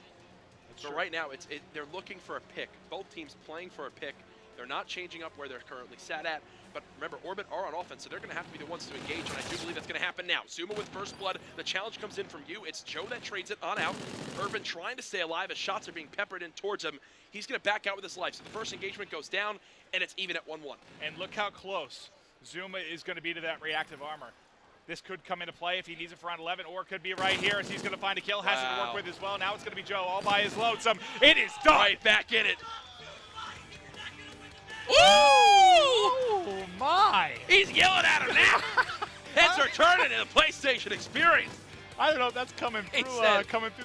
That's but true. right now, they're looking for a pick. Both teams playing for a pick. They're not changing up where they're currently sat at. But remember, Orbit are on offense, so they're going to have to be the ones to engage, and I do believe that's going to happen now. Zuma with first blood. The challenge comes in from you. It's Joe that trades it on out. Irvin trying to stay alive as shots are being peppered in towards him. He's going to back out with his life. So the first engagement goes down, and it's even at 1-1. And look how close Zuma is going to be to that reactive armor. This could come into play if he needs it for round 11, or it could be right here as he's going to find a kill. Has it to work with as well. Now it's going to be Joe all by his lonesome. It is done. Right back in it. Ooh! Oh, my. He's yelling at him now. Heads are turning in the PlayStation experience. I don't know if that's coming through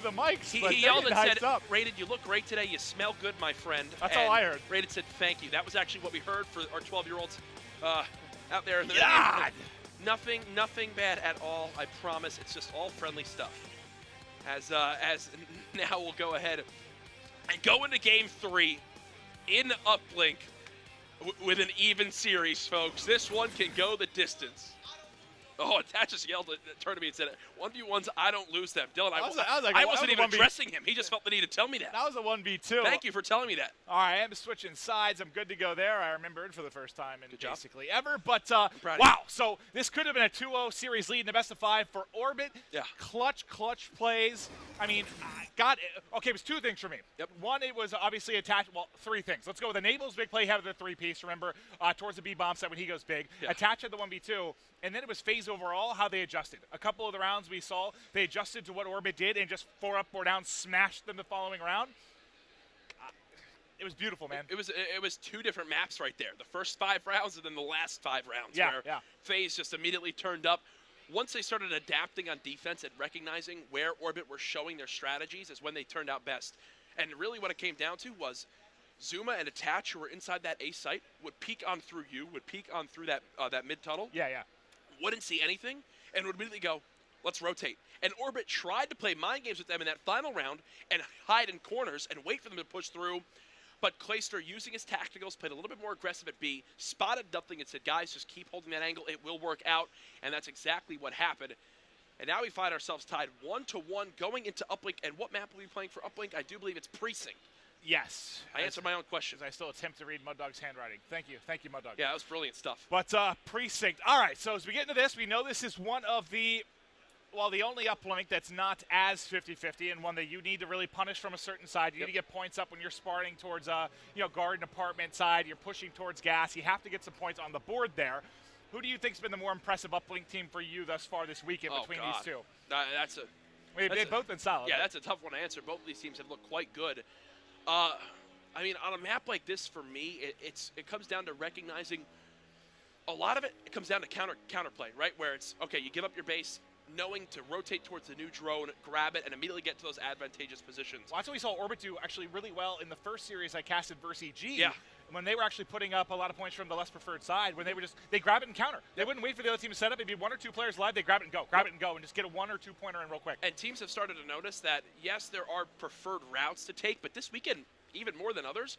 the mics. He yelled and said, Rated, you look great today. You smell good, my friend. That's all I heard. Rated said, thank you. That was actually what we heard for our 12-year-olds out there. God. Nothing bad at all, I promise. It's just all friendly stuff. As now we'll go ahead and go into Game 3 in Uplink with an even series, folks. This one can go the distance. Oh, Attach just turned to me and said, 1v1s, I don't lose them. Dylan, I wasn't even addressing him. He just felt the need to tell me that. That was a 1v2. Thank you for telling me that. All right, I'm switching sides. I'm good to go there. I remember it for the first time in basically ever. But, wow, so this could have been a 2-0 series lead in the best of 5 for Orbit. Yeah. Clutch plays. I mean, okay, it was 2 things for me. Yep. One, it was obviously attached. Well, 3 things. Let's go with Enable's big play, having the 3-piece, remember, towards the B-bomb set when he goes big. Yeah. Attach had the 1v2. And then it was Faze overall, how they adjusted. A couple of the rounds we saw, they adjusted to what Orbit did and just 4 up, 4 down, smashed them the following round. It was beautiful, man. It was 2 different maps right there. The first 5 rounds and then the last 5 rounds where Faze just immediately turned up. Once they started adapting on defense and recognizing where Orbit were showing their strategies is when they turned out best. And really what it came down to was Zuma and Attach, who were inside that A site, would peek on through you, would peek on through that mid-tunnel. Yeah. Wouldn't see anything, and would immediately go, let's rotate. And Orbit tried to play mind games with them in that final round and hide in corners and wait for them to push through. But Clayster, using his tacticals, played a little bit more aggressive at B, spotted nothing and said, guys, just keep holding that angle. It will work out. And that's exactly what happened. And now we find ourselves tied 1-1 going into Uplink. And what map will we be playing for Uplink? I do believe it's Precinct. Yes. I answered my own questions. I still attempt to read Mud Dog's handwriting. Thank you, Mud Dog. Yeah, that was brilliant stuff. But Precinct. All right, so as we get into this, we know this is one of the, well, the only uplink that's not as 50-50 and one that you need to really punish from a certain side. You need to get points up when you're sparring towards, garden apartment side. You're pushing towards gas. You have to get some points on the board there. Who do you think's been the more impressive uplink team for you thus far this weekend between these two? They've both been solid. Yeah, that's a tough one to answer. Both of these teams have looked quite good. I mean, on a map like this, for me, it comes down to recognizing a lot of it. It comes down to counterplay, right? Where it's, okay, you give up your base, knowing to rotate towards the new drone, grab it, and immediately get to those advantageous positions. Well, that's what we saw Orbit do actually really well in the first series I casted versus EG. Yeah. When they were actually putting up a lot of points from the less preferred side, when they grab it and counter. They wouldn't wait for the other team to set up. It'd be 1 or 2 players live. They grab it and go, and just get a 1 or 2 pointer in real quick. And teams have started to notice that, yes, there are preferred routes to take, but this weekend, even more than others,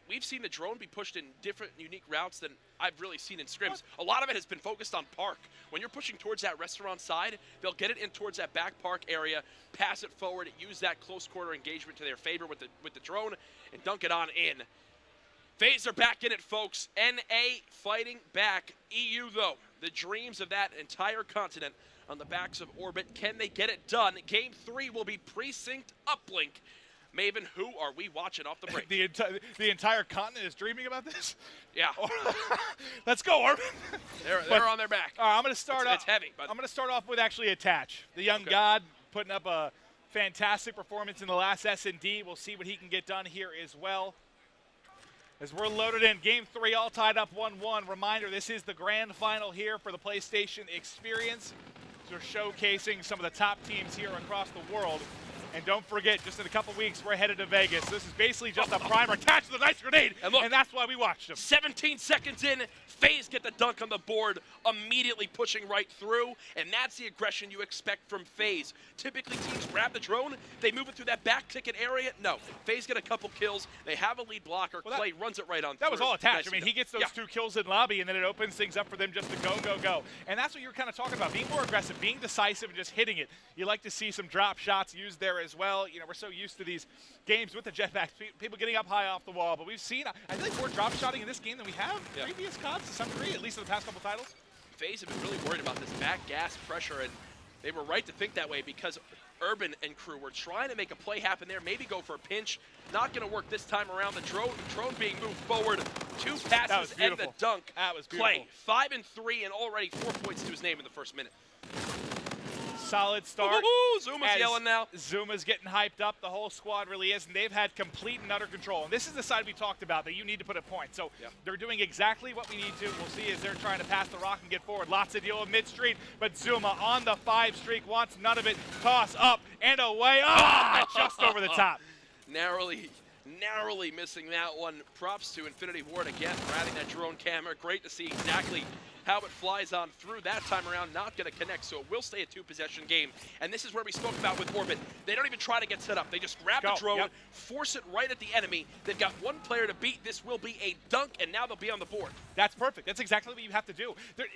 we've seen the drone be pushed in different, unique routes than I've really seen in scrims. A lot of it has been focused on park. When you're pushing towards that restaurant side, they'll get it in towards that back park area, pass it forward, use that close quarter engagement to their favor with the drone, and dunk it on in. Faze are back in it, folks. NA fighting back. EU, though, the dreams of that entire continent on the backs of Orbit. Can they get it done? Game 3 will be Precinct Uplink. Maven, who are we watching off the break? the entire continent is dreaming about this? Yeah. Let's go, Orbit. They're on their back. All right, I'm going to start off. It's heavy, but I'm going to start off with actually Attach. The young god putting up a fantastic performance in the last S&D. We'll see what he can get done here as well. As we're loaded in, Game 3 all tied up 1-1. Reminder, this is the grand final here for the PlayStation Experience. So we're showcasing some of the top teams here across the world. And don't forget, just in a couple weeks, we're headed to Vegas. This is basically just a primer attached to the nice grenade, and that's why we watched them. 17 seconds in, Faze get the dunk on the board, immediately pushing right through, and that's the aggression you expect from Faze. Typically, teams grab the drone, they move it through that back ticket area. No, Faze get a couple kills. They have a lead blocker. Clay runs it right on through. That was all Attach. Nice. I mean, he gets those 2 kills in lobby, and then it opens things up for them just to go. And that's what you're kind of talking about, being more aggressive, being decisive, and just hitting it. You like to see some drop shots used there as well. You know, we're so used to these games with the jetpacks, people getting up high off the wall, but we've seen, I feel like, more drop shotting in this game than we have previous CODs to some degree, at least in the past couple titles. Faze have been really worried about this back gas pressure, and they were right to think that way because Urban and crew were trying to make a play happen there, maybe go for a pinch. Not going to work this time around. The drone being moved forward. 2 passes and the dunk. That was Play beautiful. 5 and 3 and already 4 points to his name in the first minute. Solid start. Zuma's yelling now. Zuma's getting hyped up. The whole squad really is, and they've had complete and utter control. And this is the side we talked about, that you need to put a point. So they're doing exactly what we need to. We'll see as they're trying to pass the rock and get forward. Lots of deal with mid-street, but Zuma on the 5 streak wants none of it. Toss up and away. Ah, just over the top. Narrowly missing that one. Props to Infinity Ward again for adding that drone camera. Great to see exactly how it flies on through. That time around, not going to connect, so it will stay a 2-possession game. And this is where we spoke about with Orbit. They don't even try to get set up. They just grab the drone, force it right at the enemy. They've got 1 player to beat. This will be a dunk, and now they'll be on the board. That's perfect. That's exactly what you have to do.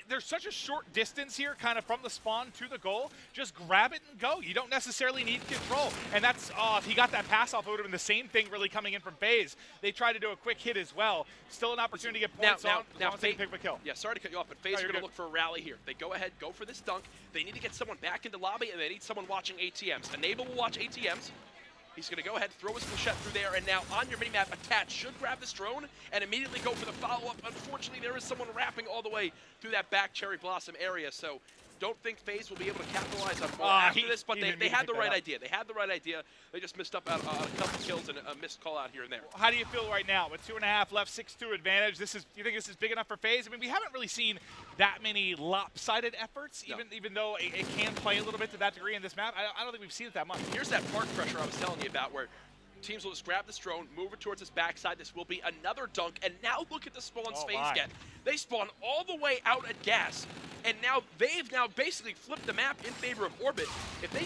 There's such a short distance here, kind of from the spawn to the goal. Just grab it and go. You don't necessarily need control. And that's, if he got that pass off, it would have been the same thing really coming in from Faze. They tried to do a quick hit as well. Still an opportunity to get points now Faze pick up a kill. Yeah, sorry to cut you off, but Faze are going to look for a rally here. They go ahead, go for this dunk. They need to get someone back into lobby, and they need someone watching ATMs. Enable will watch ATMs. He's going to go ahead, throw his flechette through there, and now on your minimap, Attach should grab this drone and immediately go for the follow-up. Unfortunately, there is someone wrapping all the way through that back Cherry Blossom area, so don't think Faze will be able to capitalize on more after this, but they had the right idea. They had the right idea. They just missed up on a couple kills and a missed call out here and there. How do you feel right now? With 2.5 left, 6-2 advantage, do you think this is big enough for Faze? I mean, we haven't really seen that many lopsided efforts, even though it can play a little bit to that degree in this map. I don't think we've seen it that much. Here's that park pressure I was telling you about, where teams will just grab this drone, move it towards his backside. This will be another dunk, and now look at the spawns Faze get. They spawn all the way out at gas, and now they've basically flipped the map in favor of Orbit. If they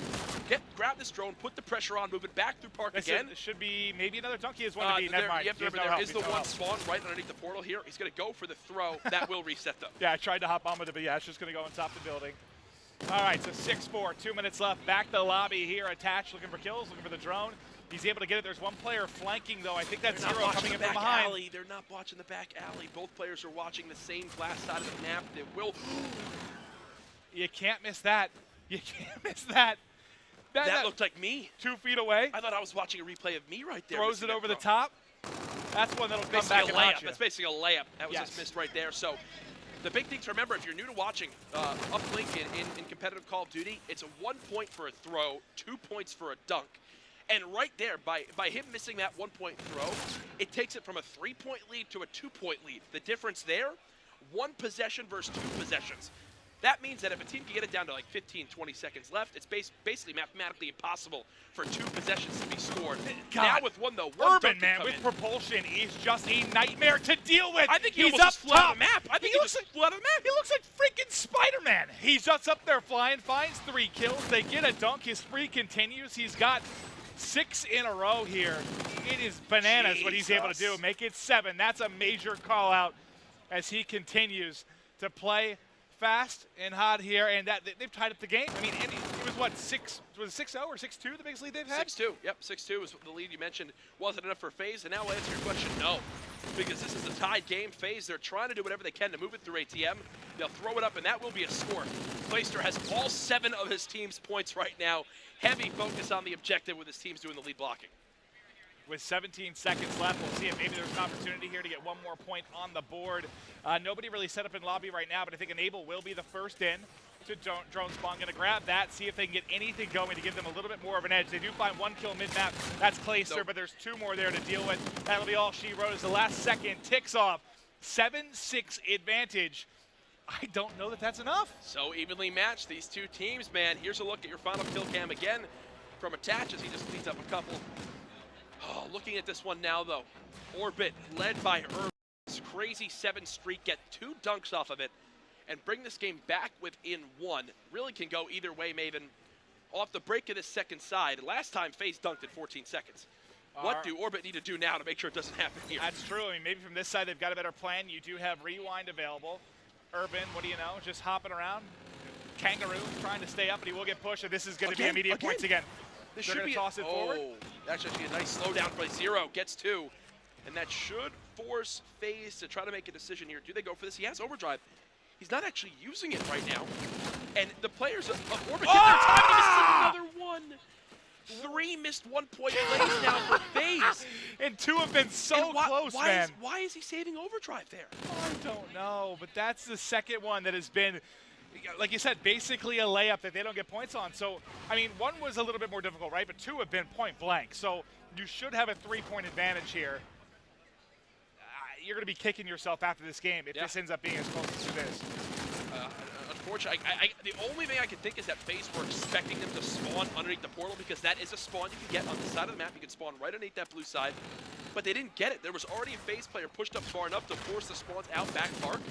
grab this drone, put the pressure on, move it back through park again. It should be maybe another dunk. He has one to be. Never mind. You have to remember, there is the one spawn right underneath the portal here. He's going to go for the throw. That will reset, though. Yeah, I tried to hop on with it, but yeah, it's just going to go on top of the building. All right, so 6-4, 2 minutes left. Back to the lobby here. Attach, looking for kills, looking for the drone. He's able to get it. There's one player flanking, though. I think that's Zero coming in from behind. Alley. They're not watching the back alley. Both players are watching the same glass side of the map. They will. You can't miss that. You can't miss that. That looked like me. 2 feet away. I thought I was watching a replay of me right there. Throws it over the top. That's one that'll come back and haunt you. That's basically a layup. That was just missed right there. So the big thing to remember, if you're new to watching Uplink in competitive Call of Duty, it's a 1 point for a throw, 2 points for a dunk. And right there, by him missing that 1 point throw, it takes it from a 3-point lead to a 2-point lead. The difference there, 1 possession versus 2 possessions. That means that if a team can get it down to like 15, 20 seconds left, it's basically mathematically impossible for 2 possessions to be scored. Now with one, though, Urban, man, with propulsion is just a nightmare to deal with. I think he's up flew out of the map. I think he looks like flew out of the map. He looks like freaking Spider-Man. He's just up there flying, finds 3 kills. They get a dunk. His spree continues. He's got 6 in a row here. It is bananas what he's able to do. Make it 7. That's a major call out as he continues to play fast and hot here, and they've tied up the game. I mean, it was what, 6-0 or 6-2 the biggest lead they've had? 6-2. Yep, 6-2 was the lead you mentioned. Wasn't enough for Faze, and now I'll answer your question, no. Because this is a tied game. Faze, they're trying to do whatever they can to move it through ATM. They'll throw it up, and that will be a score. Clayster has all 7 of his team's points right now. Heavy focus on the objective with his teams doing the lead blocking. With 17 seconds left, we'll see if maybe there's an opportunity here to get 1 more point on the board. Nobody really set up in lobby right now, but I think Enable will be the first in to drone spawn. Going to grab that, see if they can get anything going to give them a little bit more of an edge. They do find 1 kill mid-map. That's Clayster, but there's 2 more there to deal with. That'll be all she wrote as the last second ticks off. 7-6 advantage. I don't know that that's enough. So evenly matched, these 2 teams, man. Here's a look at your final kill cam again from Attach as he just cleans up a couple. Oh, looking at this one now, though. Orbit, led by Urban. Crazy 7 streak, get 2 dunks off of it, and bring this game back within 1. Really can go either way, Maven. Off the break of this second side, last time Faze dunked at 14 seconds. What do Orbit need to do now to make sure it doesn't happen here? That's true. I mean, maybe from this side they've got a better plan. You do have Rewind available. Urban, what do you know, just hopping around. Kangaroo trying to stay up, but he will get pushed, and this is going to be immediate points again. This They're should be toss it forward. That's actually a nice slowdown play. Zero gets 2, and that should force Faze to try to make a decision here. Do they go for this? He has overdrive. He's not actually using it right now. And the players of Orbit get their time, and he misses another one. 3 missed 1-point plays now for Faze. And 2 have been so close, man. Why is he saving overdrive there? I don't know, but that's the second one that has been, like you said, basically a layup that they don't get points on. So, I mean, 1 was a little bit more difficult, right? But 2 have been point blank. So you should have a 3-point advantage here. You're going to be kicking yourself after this game if this ends up being as close as it is. Unfortunately, the only thing I can think is that Faze were expecting them to spawn underneath the portal, because that is a spawn you can get on the side of the map. You can spawn right underneath that blue side, but they didn't get it. There was already a Faze player pushed up far enough to force the spawns out back park,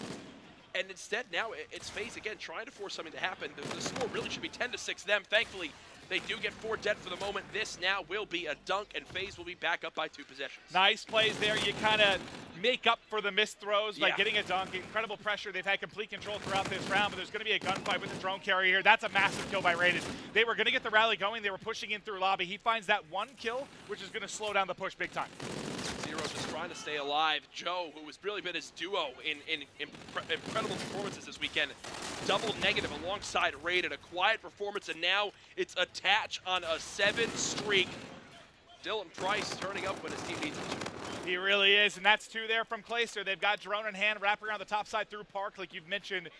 and instead now it's Faze again trying to force something to happen. The score really should be 10-6 them. Thankfully, they do get 4 dead for the moment. This now will be a dunk, and Faze will be back up by 2 possessions. Nice plays there. You kind of make up for the missed throws by getting a dunk. Incredible pressure. They've had complete control throughout this round, but there's going to be a gunfight with the drone carrier here. That's a massive kill by Rated. They were going to get the rally going. They were pushing in through lobby. He finds that 1 kill, which is going to slow down the push big time. Zero just trying to stay alive. Joe, who has really been his duo in incredible performances this weekend, double negative alongside Rated. A quiet performance, and now it's Attach on a 7 streak. Dylan Price turning up when his team needs him to. He really is, and that's 2 there from Clayster. They've got drone in hand, wrapping around the top side through Park, like you've mentioned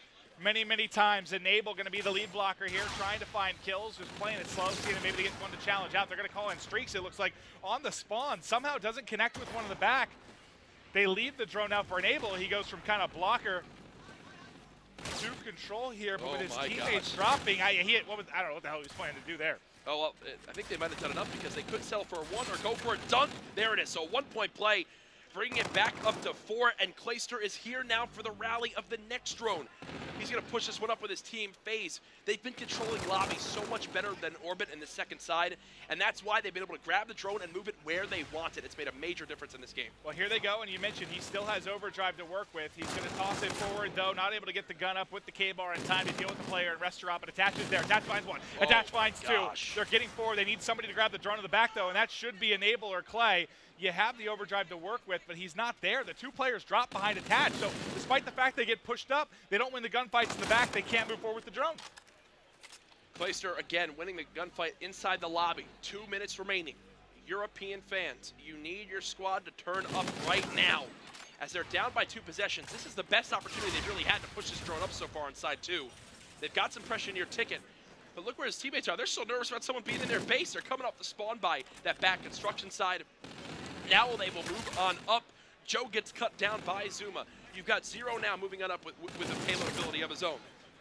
many, many times. Enable going to be the lead blocker here, trying to find kills, just playing it slow, seeing if maybe they get one to challenge out. They're going to call in streaks, it looks like, on the spawn. Somehow doesn't connect with one in the back. They leave the drone out for Enable. He goes from kind of blocker to control here, but with his teammates dropping, I don't know what the hell he was planning to do there. Oh, well, I think they might have done enough, because they could settle for a 1 or go for a dunk. There it is. So 1-point play, bringing it back up to 4, and Clayster is here now for the rally of the next drone. He's going to push this one up with his team, Faze. They've been controlling lobby so much better than Orbit in the second side, and that's why they've been able to grab the drone and move it where they want it. It's made a major difference in this game. Well, here they go, and you mentioned he still has overdrive to work with. He's going to toss it forward, though, not able to get the gun up with the K-bar in time to deal with the player in restaurant, but Attach is there. Attach finds 1. Attach finds 2. They're getting 4. They need somebody to grab the drone in the back, though, and that should be Enable or Clay. You have the overdrive to work with, but he's not there. The 2 players drop behind Attach, so despite the fact they get pushed up, they don't win the gunfights in the back. They can't move forward with the drone. Clayster, again, winning the gunfight inside the lobby. 2 minutes remaining. European fans, you need your squad to turn up right now. As they're down by 2 possessions, this is the best opportunity they've really had to push this drone up so far on side 2. They've got some pressure in your ticket, but look where his teammates are. They're so nervous about someone being in their base. They're coming off the spawn by that back construction side. Now they will move on up. Joe gets cut down by Zuma. You've got Zero now moving on up with a payload ability of his own.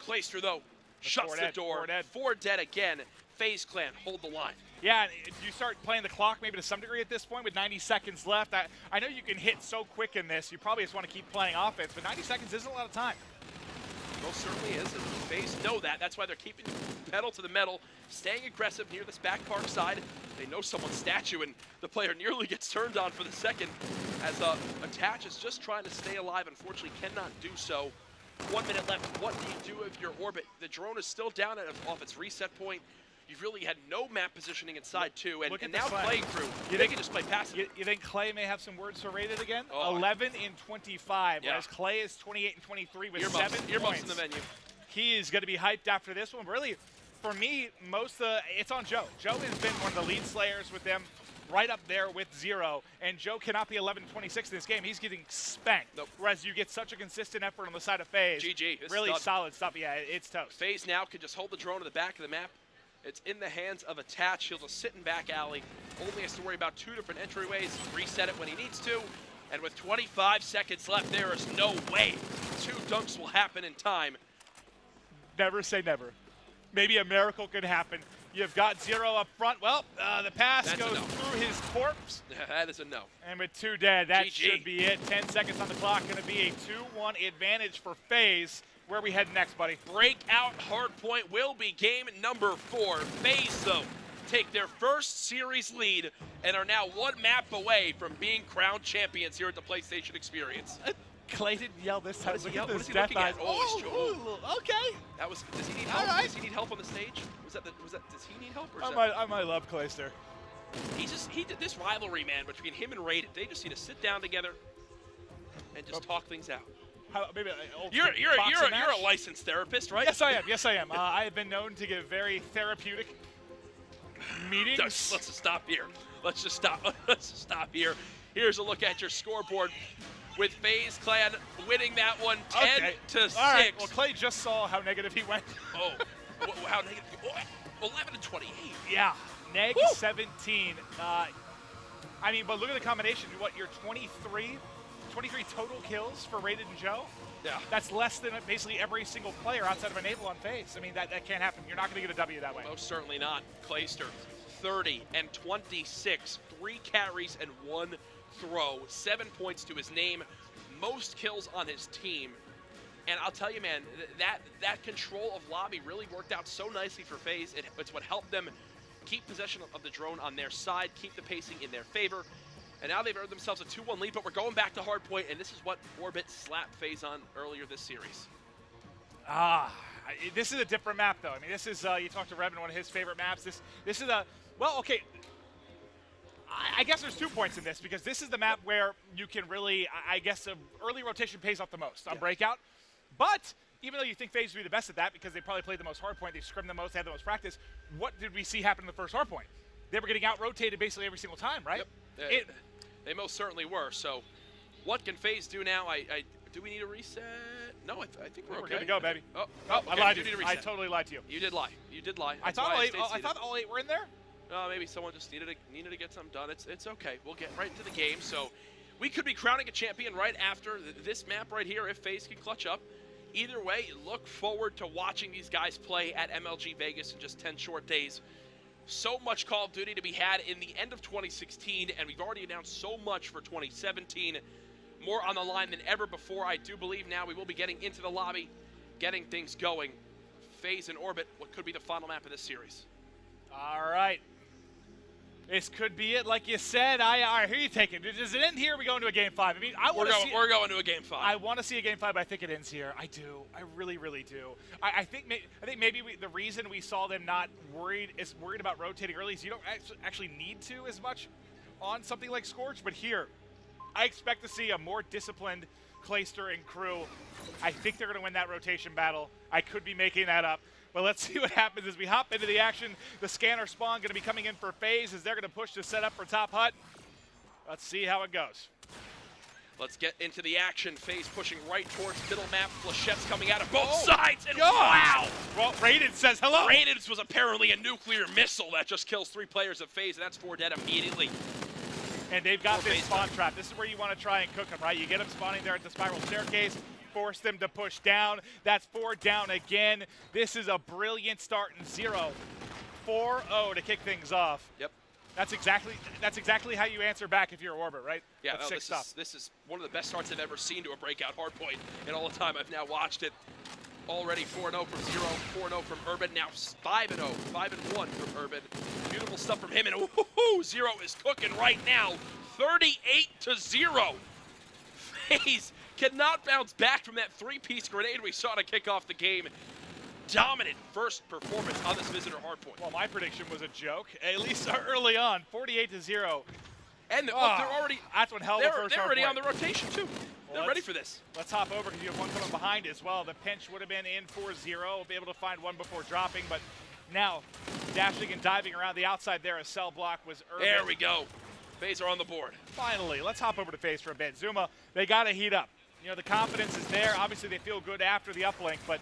Clayster, though, shuts the door. 4 dead again. Faze Clan, hold the line. Yeah, you start playing the clock maybe to some degree at this point with 90 seconds left. I know you can hit so quick in this. You probably just want to keep playing offense, but 90 seconds isn't a lot of time. Most certainly is, and Faze know that. That's why they're keeping pedal to the metal, staying aggressive near this back park side. They know someone's statue, and the player nearly gets turned on for the second, as Attach is just trying to stay alive. Unfortunately, cannot do so. 1 minute left. What do you do if you're Orbit? The drone is still down off its reset point. You've really had no map positioning inside 2, and now Clay crew, they can just play passive. You think Clay may have some words for Rated again? 11 in 25, whereas Clay is 28 and 23 with 7 points. Earmuffs in the menu. He is going to be hyped after this one. Really, for me, it's on Joe. Joe has been one of the lead slayers with them, right up there with Zero, and Joe cannot be 11 and 26 in this game. He's getting spanked. Nope. Whereas you get such a consistent effort on the side of Faze. GG. Really solid stuff. Yeah, it's toast. Faze now can just hold the drone to the back of the map. It's in the hands of Attach. He'll just sit in back alley. Only has to worry about 2 different entryways. Reset it when he needs to. And with 25 seconds left, there is no way 2 dunks will happen in time. Never say never. Maybe a miracle could happen. You've got Zero up front. Well, the pass goes through his corpse. That is a no. And with 2 dead, that GG. should be it. 10 seconds on the clock. Going to be a 2-1 advantage for Faze. Where are we heading next, buddy? Breakout hardpoint will be game number 4. Faze, though, take their first series lead and are now 1 map away from being crowned champions here at the PlayStation Experience. Clay didn't yell this time. What is he, Look at what those is he death looking at? eyes. Oh, Okay. that was. Does he need help? Alright. Does he need help on the stage? Does he need help? Or is I might love Clayster. he did this rivalry, man, between him and Raiden. They just need to sit down together and just talk things out. Maybe You're a licensed therapist, right? Yes, I am. Yes, I am. I have been known to give very therapeutic meetings. Let's just stop here. Let's just stop. Let's just stop here. Here's a look at your scoreboard with FaZe Clan winning that one 10 to 6. All right. Well, Clay just saw how negative he went. Oh, how negative? 11 to 28. Yeah, neg Woo! 17. I mean, but look at the combination. What, you're 23 total kills for Rated and Joe? Yeah. That's less than basically every single player outside of Enable on FaZe. I mean, that can't happen. You're not going to get a W that way. Most certainly not. Clayster, 30 and 26, 3 carries and 1 throw, 7 points to his name, most kills on his team. And I'll tell you, man, that control of lobby really worked out so nicely for FaZe. It's what helped them keep possession of the drone on their side, keep the pacing in their favor. And now they've earned themselves a 2-1 lead, but we're going back to hardpoint, and this is what Orbit slapped FaZe on earlier this series. This is a different map, though. I mean, this is, you talked to Revin, one of his favorite maps. This is a, well, okay. I guess there's 2 points in this, because this is the map where you can really, I guess, early rotation pays off the most on Breakout. But even though you think FaZe would be the best at that, because they probably played the most hardpoint, they scrimmed the most, they had the most practice, what did we see happen in the first hardpoint? They were getting out-rotated basically every single time, right? Yep. They most certainly were. So what can FaZe do now? Do we need a reset? No, I think we're okay. Good to go, baby. Oh, I lied to you. I totally lied to you. You did lie. You did lie. I thought all 8 were in there. Maybe someone just needed to get something done. It's okay. We'll get right into the game. So we could be crowning a champion right after this map right here if FaZe can clutch up. Either way, look forward to watching these guys play at MLG Vegas in just 10 short days. So much Call of Duty to be had in the end of 2016, and we've already announced so much for 2017. More on the line than ever before. I do believe now we will be getting into the lobby, getting things going. FaZe and Orbit, what could be the final map of this series? All right. This could be it, like you said. All right, who are you taking? Does it end here? Or we go into a game 5? I mean, we're going to a game 5. I want to see a game 5, but I think it ends here. I do. I really, really do. I think maybe the reason we saw them not worried about rotating early is you don't actually need to as much on something like Scorch. But here, I expect to see a more disciplined Clayster and crew. I think they're going to win that rotation battle. I could be making that up. But let's see what happens as we hop into the action. The scanner spawn going to be coming in for FaZe as they're going to push to set up for top hut. Let's see how it goes. Let's get into the action. FaZe pushing right towards middle map. Flechettes coming out of both sides. And wow! Well, Raiden says hello. Raiden's was apparently a nuclear missile that just kills 3 players of FaZe, and that's 4 dead immediately. And they've got this spawn trap. This is where you want to try and cook them, right? You get them spawning there at the spiral staircase. Force them to push down. That's 4 down again. This is a brilliant start in 0. 4-0 to kick things off. Yep. That's exactly how you answer back if you're Orbit, right? Yeah, that's sick stuff. This is one of the best starts I've ever seen to a breakout hardpoint in all the time I've now watched it. Already 4-0 from 0, 4-0 from Urban, now 5-0, 5-1 from Urban. Beautiful stuff from him, and woohoo, 0 is cooking right now. 38-0. FaZe cannot bounce back from that 3-piece grenade we saw to kick off the game. Dominant first performance on this visitor hardpoint. Well, my prediction was a joke, at least early on, 48-0. And look, they're already. That's one hell of a first They're already hardpoint. on the rotation too. They're ready for this. Let's hop over because you have one coming behind as well. The pinch would have been in 4-0. We'll be able to find one before dropping, but now dashing and diving around the outside there, a cell block was Urban. There we go. FaZe are on the board. Finally, let's hop over to FaZe for a bit. Zuma, they got to heat up. You know, the confidence is there. Obviously, they feel good after the uplink, but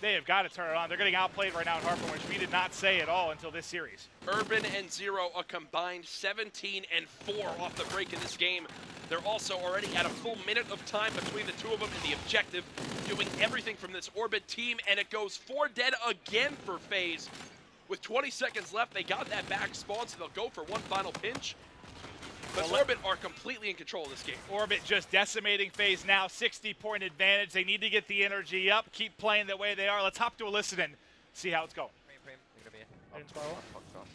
they have got to turn it on. They're getting outplayed right now in hardpoint, which we did not say at all until this series. Urban and 0 a combined 17-4 off the break in this game. They're also already at a full minute of time between the two of them in the objective, doing everything from this Orbit team, and it goes 4 dead again for FaZe. With 20 seconds left, they got that back spawn, so they'll go for one final pinch. But Orbit are completely in control of this game. Orbit just decimating FaZe now, 60-point advantage. They need to get the energy up, keep playing the way they are. Let's hop to a listen, see how it's going. You're gonna be Spiral.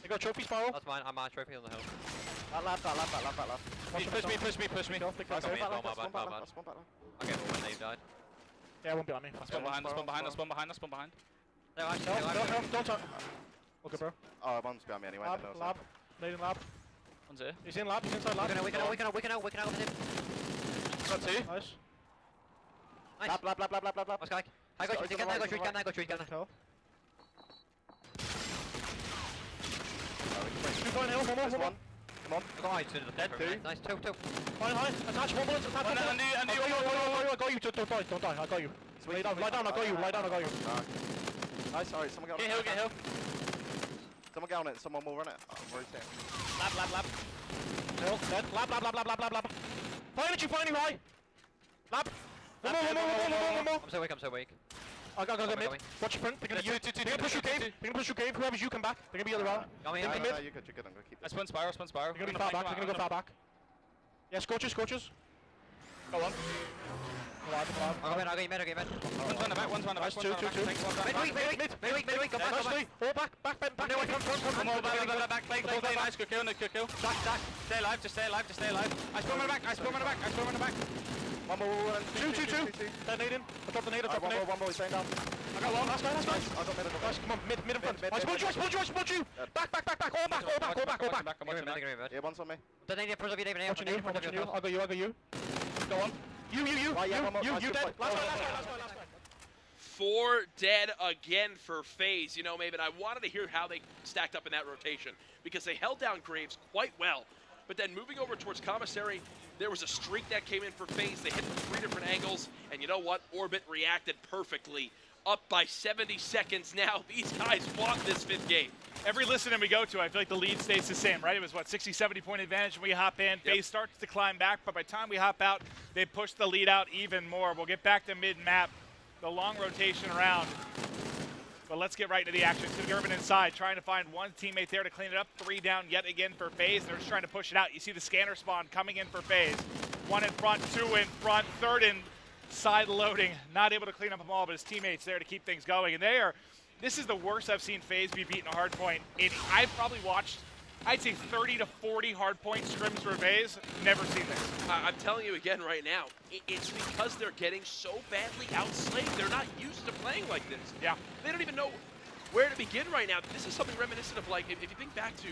They got trophy spiral. That's mine. I'm on trophy on the hill. Left. Push me. Nice, My over bad, that my left, bad, spawn my back bad. left, spawn back left. Okay, well, when they died. Yeah, won't be on me. Spawn behind, spawn behind. No, actually, Don't touch. Okay, bro. Oh, one's behind me anyway. Lab. Late in lab. One's here. He's in lab. He's inside lab. we can out with him. Got two. Nice. Nice. Lab. Let's go. I got you, get that. Kill. Two Two going hill. One more. one. Come on. Right, to the dead. Nice, two. High. Attach one bullet. Attach one bullet. I got you. Don't die. I got you. Lay down. I got you. Nice, alright, someone get on it. Get hill. Someone get on it, someone will run it. Oh, rotate. Lab. Hill. Dead. Lab. Finally, right. Lab. One more. I'm so weak. I got mid. Coming. Watch your front. They're gonna push you cave. Whoever's you come back. They're gonna be the other round. Got me. They're No, mid. you're good, I'm gonna keep I this. spun spiral. They're gonna be far back. They're gonna go far back. Yeah, scorches. Go on. I got you, mid. One's on the back. Nice, two. Very weak. Go back. All back. No, Come on, back. Play. Nice, good kill. Dash. Stay alive. I spawn on the back. One more, Two. Detonate in. I dropped the nade. one more, he's staying down. I got one. Last guy. I got middle. Nice, come on, mid in front. Mid. I spawned you. Back. All back. I'm watching that. Yeah, one's on me. The nade in front of you, David. Watching you. I got you. Go on. You. Right, yeah, one more. You Nice, good dead. play. Last guy. 4 dead again for Faze. You know, Maven, I wanted to hear how they stacked up in that rotation because they held down Graves quite well. But then moving over towards Commissary, there was a streak that came in for Faze. They hit from 3 different angles, and you know what? Orbit reacted perfectly. Up by 70 seconds now. These guys want this 5th game. Every listen we go to, I feel like the lead stays the same, right? It was, 60-70 point advantage when we hop in. Faze starts to climb back, but by the time we hop out, they push the lead out even more. We'll get back to mid-map, the long rotation around. But let's get right into the action. So Urban inside, trying to find one teammate there to clean it up. 3 down yet again for Faze. They're just trying to push it out. You see the scanner spawn coming in for Faze. 1 in front, 2 in front, 3rd in side loading. Not able to clean up them all, but his teammates there to keep things going. And this is the worst I've seen Faze be beaten a hard point. I've probably watched, I'd say 30 to 40 hard point scrims for Faze. Never seen this. I'm telling you again right now, it's because they're getting so badly outslayed. They're not used to playing like this. Yeah. They don't even know where to begin right now. This is something reminiscent of, like, if you think back to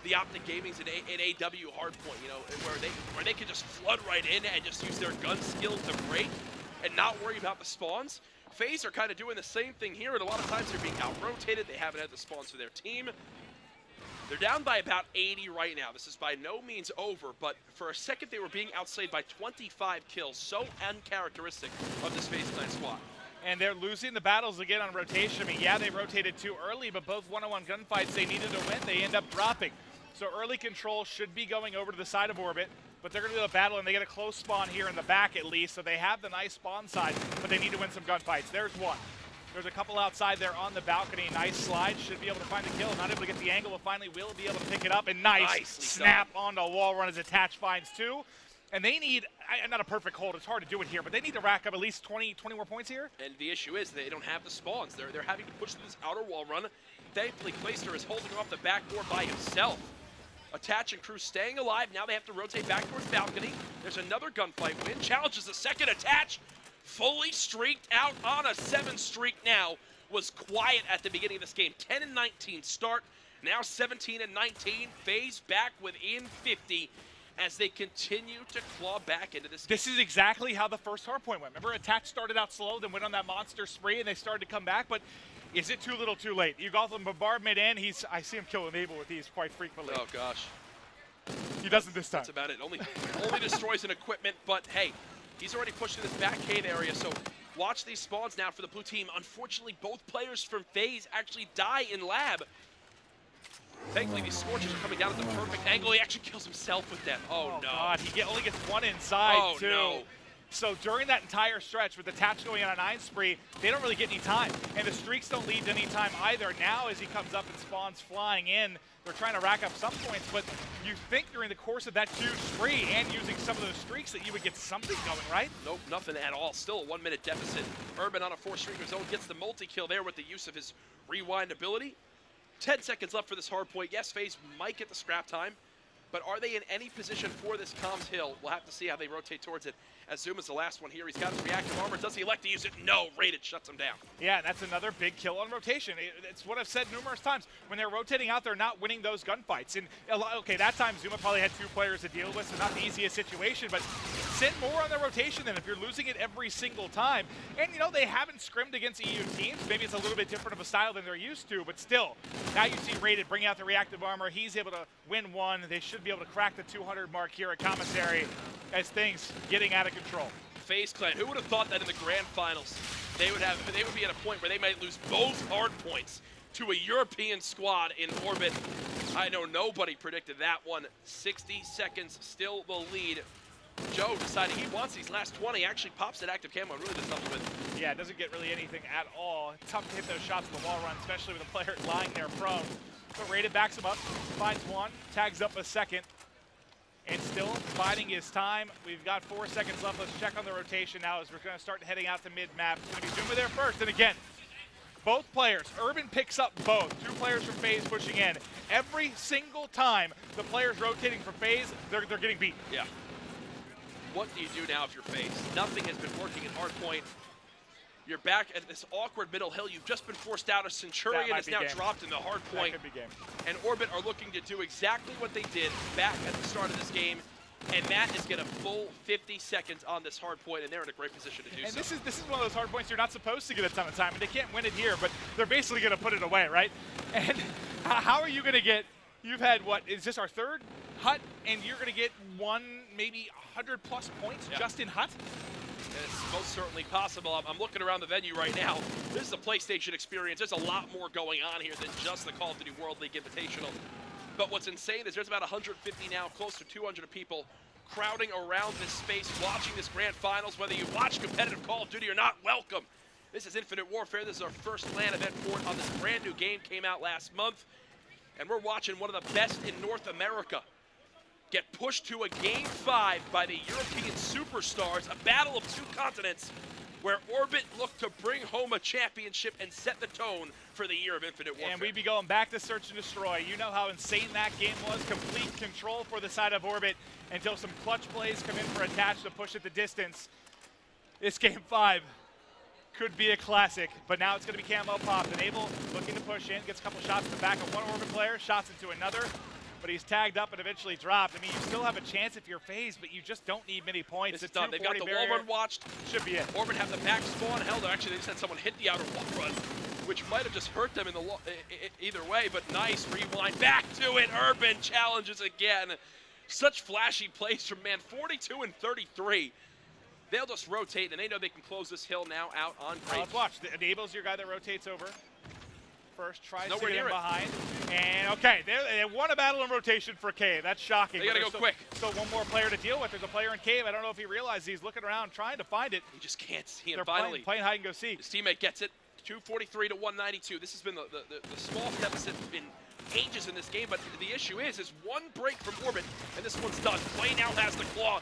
the Optic Gaming's in AW Hardpoint, you know, where they could just flood right in and just use their gun skill to break and not worry about the spawns. Faze are kind of doing the same thing here, and a lot of times they're being out-rotated. They haven't had the spawns for their team. They're down by about 80 right now. This is by no means over, but for a second they were being outslayed by 25 kills. So uncharacteristic of this Faze Clan squad. And they're losing the battles again on rotation. I mean, yeah, they rotated too early, but both one-on-one gunfights they needed to win, they end up dropping. So early control should be going over to the side of Orbit, but they're going to do a battle, and they get a close spawn here in the back at least, so they have the nice spawn side, but they need to win some gunfights. There's one. There's a couple outside there on the balcony. Nice slide. Should be able to find the kill. Not able to get the angle, but finally will be able to pick it up. And nice snap onto a wall run as Attach finds 2. And they need, not a perfect hold, it's hard to do it here, but they need to rack up at least 20 more points here. And the issue is they don't have the spawns. They're having to push through this outer wall run. Thankfully, Clayster is holding off the back door by himself. Attach and crew staying alive. Now they have to rotate back towards balcony. There's another gunfight win. Challenges the second Attach. Fully streaked out on a 7 streak now. Was quiet at the beginning of this game. 10 and 19 start. Now 17 and 19. Faze back within 50 as they continue to claw back into this game. This is exactly how the first hardpoint went. Remember, Attach started out slow, then went on that monster spree, and they started to come back, but is it too little too late? You got them bombardment in. I see him killing Abel with these quite frequently. Oh, gosh. He doesn't this time. That's about it. Only destroys an equipment, but hey, he's already pushed to this back cave area, so watch these spawns now for the blue team. Unfortunately, both players from Faze actually die in lab. Thankfully, these Scorchers are coming down at the perfect angle. He actually kills himself with them. Oh no. God, he only gets 1 inside, too. No. So during that entire stretch with Attach going on a 9 spree, they don't really get any time. And the streaks don't lead to any time either. Now as he comes up and spawns flying in, they're trying to rack up some points, but you think during the course of that huge spree and using some of those streaks that you would get something going, right? Nope, nothing at all. Still a 1-minute deficit. Urban on a 4-streak of his own gets the multi-kill there with the use of his rewind ability. 10 seconds left for this hard point. Yes, Faze might get the scrap time, but are they in any position for this comms hill? We'll have to see how they rotate towards it. As Zuma's the last one here, he's got his reactive armor. Does he elect to use it? No, Rated shuts him down. Yeah, and that's another big kill on rotation. It's what I've said numerous times. When they're rotating out, they're not winning those gunfights. And okay, that time Zuma probably had 2 players to deal with, so not the easiest situation, but send more on the rotation than if you're losing it every single time. And, you know, they haven't scrimmed against EU teams. Maybe it's a little bit different of a style than they're used to, but still, now you see Rated bring out the reactive armor. He's able to win 1. They should be able to crack the 200 mark here at Commissary as things getting out of control. Faze Clan, who would have thought that in the grand finals they would be at a point where they might lose both hard points to a European squad in Orbit? I know nobody predicted that one. 60 seconds, still the lead. Joe decided he wants these last 20, actually pops that active camo, really does nothing with it. Yeah, it doesn't get really anything at all. Tough to hit those shots on the wall run, especially with a player lying there prone. But Rated backs him up, finds 1, tags up a second, and still biding his time. We've got 4 seconds left. Let's check on the rotation now as we're going to start heading out to mid-map. It's going to be Zuma there first, and again, both players. Urban picks up both. 2 players from Faze pushing in. Every single time the players rotating for Faze, they're getting beat. Yeah. What do you do now if you're Faze? Nothing has been working at hardpoint. You're back at this awkward middle hill. You've just been forced out. A Centurion is now dropped in the hard point. That could be game. And Orbit are looking to do exactly what they did back at the start of this game. And Matt is getting a full 50 seconds on this hard point, and they're in a great position to do and so. This is one of those hard points you're not supposed to get a ton of time, and they can't win it here, but they're basically going to put it away, right? And how are you going to get, you've had, what, is this our 3rd hut, and you're going to get 1, maybe 100 plus points just in hut? It's most certainly possible. I'm looking around the venue right now. This is a PlayStation experience. There's a lot more going on here than just the Call of Duty World League Invitational. But what's insane is there's about 150 now, close to 200 people crowding around this space, watching this grand finals. Whether you watch competitive Call of Duty or not, welcome. This is Infinite Warfare. This is our first LAN event for it on this brand new game. Came out last month. And we're watching one of the best in North America get pushed to a Game 5 by the European superstars, a battle of 2 continents, where Orbit looked to bring home a championship and set the tone for the year of Infinite Warfare. And we'd be going back to Search and Destroy. You know how insane that game was. Complete control for the side of Orbit until some clutch plays come in for Attach to push it the distance. This Game 5 could be a classic, but now it's going to be camo pop. Enable looking to push in, gets a couple shots in the back of one Orbit player, shots into another. But he's tagged up and eventually dropped. I mean, you still have a chance if you're Faze, but you just don't need many points. It's done. They've got the wall run watched. Should be it. Orbit have the back spawn held. Actually, they just had someone hit the outer wall run, which might have just hurt them in the either way. But nice rewind back to it. Urban challenges again. Such flashy plays from man. 42 and 33. They'll just rotate, and they know they can close this hill now out on Graves. Let's watch. Enable's your guy that rotates over. First, tries to Nowhere get him near it. behind. And okay, they won a battle in rotation for Cave. That's shocking. They gotta go quick. Still one more player to deal with. There's a player in Cave. I don't know if he realizes he's looking around trying to find it. He just can't see him. They're finally playing hide and go seek. His teammate gets it. 243 to 192. This has been the small deficit in ages in this game, but the issue is one break from Orbit, and this one's done. Play now has the claw.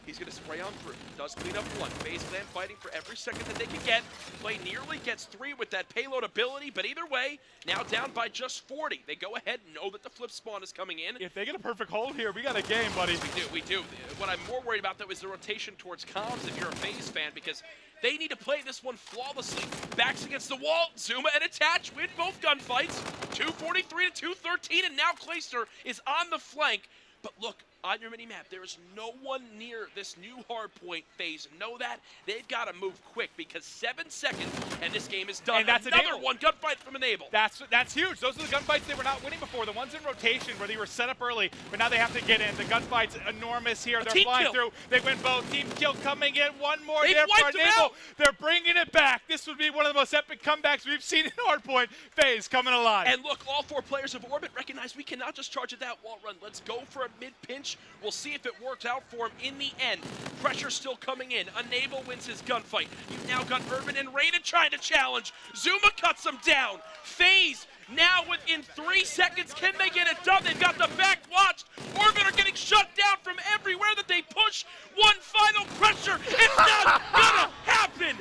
He's going to spray on through. Does clean up 1. Faze Clan fighting for every second that they can get. Play nearly gets 3 with that payload ability, but either way, now down by just 40. They go ahead and know that the flip spawn is coming in. If they get a perfect hold here, we got a game, buddy. We do. What I'm more worried about, though, is the rotation towards comms if you're a Faze fan, because they need to play this one flawlessly. Backs against the wall. Zuma and Attach win both gunfights. 243 to 213, and now Clayster is on the flank. But look, on your mini-map, there is no one near this new hardpoint Faze. Know that. They've got to move quick because 7 seconds, and this game is done. And that's another Enable. one gunfight from Enable. That's huge. Those are the gunfights they were not winning before. The ones in rotation where they were set up early, but now they have to get in. The gunfight's enormous here. They're flying through. They win both. Team kill coming in. One more there for Enable. They're bringing it back. This would be one of the most epic comebacks we've seen in hardpoint. Faze coming alive. And look, all 4 players of Orbit recognize we cannot just charge at that wall run. Let's go for a mid-pinch. We'll see if it works out for him in the end. Pressure still coming in. Enable wins his gunfight. You've now got Urban and Raiden trying to challenge. Zuma cuts him down. Faze now within 3 seconds. Can they get it done? They've got the back watched. Orbit are getting shut down from everywhere that they push. One final pressure. It's not gonna happen.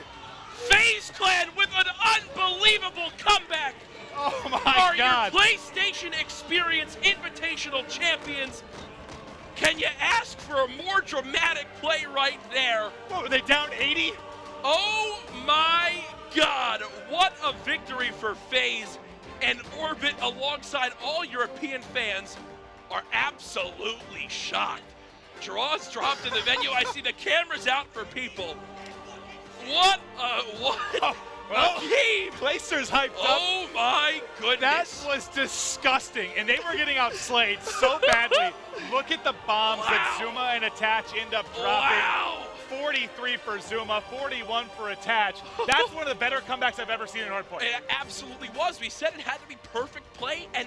Faze Clan with an unbelievable comeback. Oh my Are God. your PlayStation Experience Invitational champions. Can you ask for a more dramatic play right there? What, were they down 80? Oh my God, what a victory for Faze, and Orbit alongside all European fans are absolutely shocked. Draws dropped in the venue. I see the cameras out for people. What a game! Placer's hyped up. Oh my goodness. That was disgusting, and they were getting outslayed so badly. Look at the bombs that Zuma and Attach end up dropping. Wow! 43 for Zuma, 41 for Attach. That's one of the better comebacks I've ever seen in Hardpoint. It absolutely was. We said it had to be perfect play, and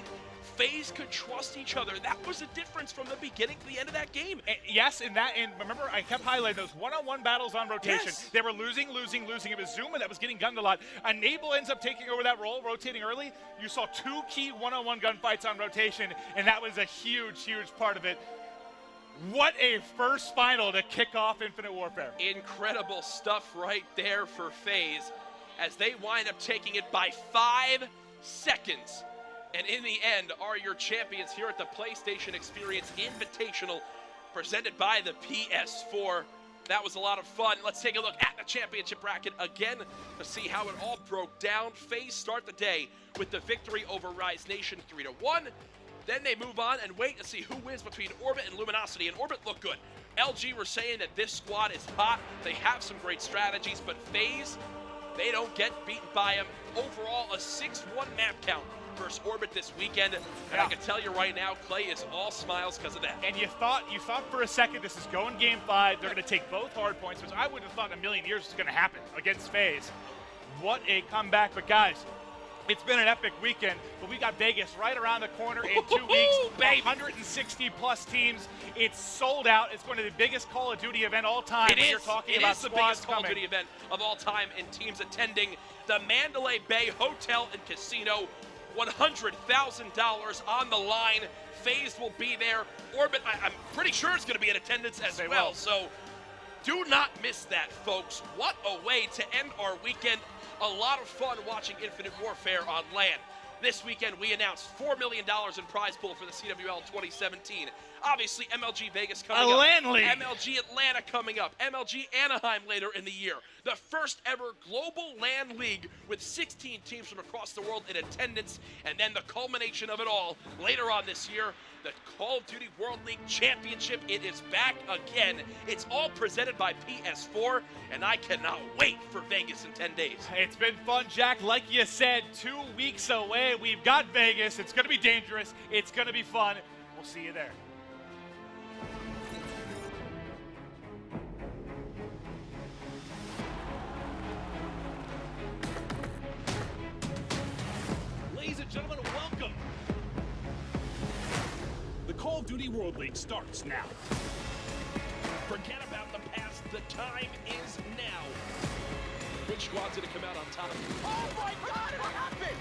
Faze could trust each other. That was the difference from the beginning to the end of that game. And yes, and remember, I kept highlighting those one-on-one battles on rotation. Yes. They were losing. It was Zuma that was getting gunned a lot. Enable ends up taking over that role, rotating early. You saw 2 key one-on-one gunfights on rotation, and that was a huge, huge part of it. What a first final to kick off Infinite Warfare. Incredible stuff right there for Faze as they wind up taking it by 5 seconds. And in the end, are your champions here at the PlayStation Experience Invitational, presented by the PS4. That was a lot of fun. Let's take a look at the championship bracket again to see how it all broke down. Faze start the day with the victory over Rise Nation 3-1. Then they move on and wait to see who wins between Orbit and Luminosity. And Orbit looked good. LG were saying that this squad is hot. They have some great strategies, but Faze, they don't get beaten by him. Overall, a 6-1 map count versus Orbit this weekend, and I can tell you right now, Clay is all smiles because of that. And you thought for a second this is going game 5. They're going to take both hard points, which I wouldn't have thought in a million years was going to happen against Faze. What a comeback! But guys, it's been an epic weekend, but we got Vegas right around the corner in 2 weeks. 160 plus teams. It's sold out. It's going to be the biggest Call of Duty event all time. It is. You're talking It about is the biggest Call of coming. Duty event of all time, and teams attending the Mandalay Bay Hotel and Casino. $100,000 on the line. Faze will be there. Orbit, I'm pretty sure it's going to be in attendance as well. So do not miss that, folks. What a way to end our weekend. A lot of fun watching Infinite Warfare on LAN. This weekend, we announced $4 million in prize pool for the CWL 2017. Obviously, MLG Vegas coming up. LAN League. MLG Atlanta coming up. MLG Anaheim later in the year. The first ever global LAN League with 16 teams from across the world in attendance. And then the culmination of it all later on this year, the Call of Duty World League Championship. It is back again. It's all presented by PS4, and I cannot wait for Vegas in 10 days. It's been fun, Jack. Like you said, 2 weeks away. We've got Vegas. It's going to be dangerous. It's going to be fun. We'll see you there. Ladies and gentlemen, welcome. The Call of Duty World League starts now. Forget about the past. The time is now. Which squad's going to come out on top? Oh my God, what happened?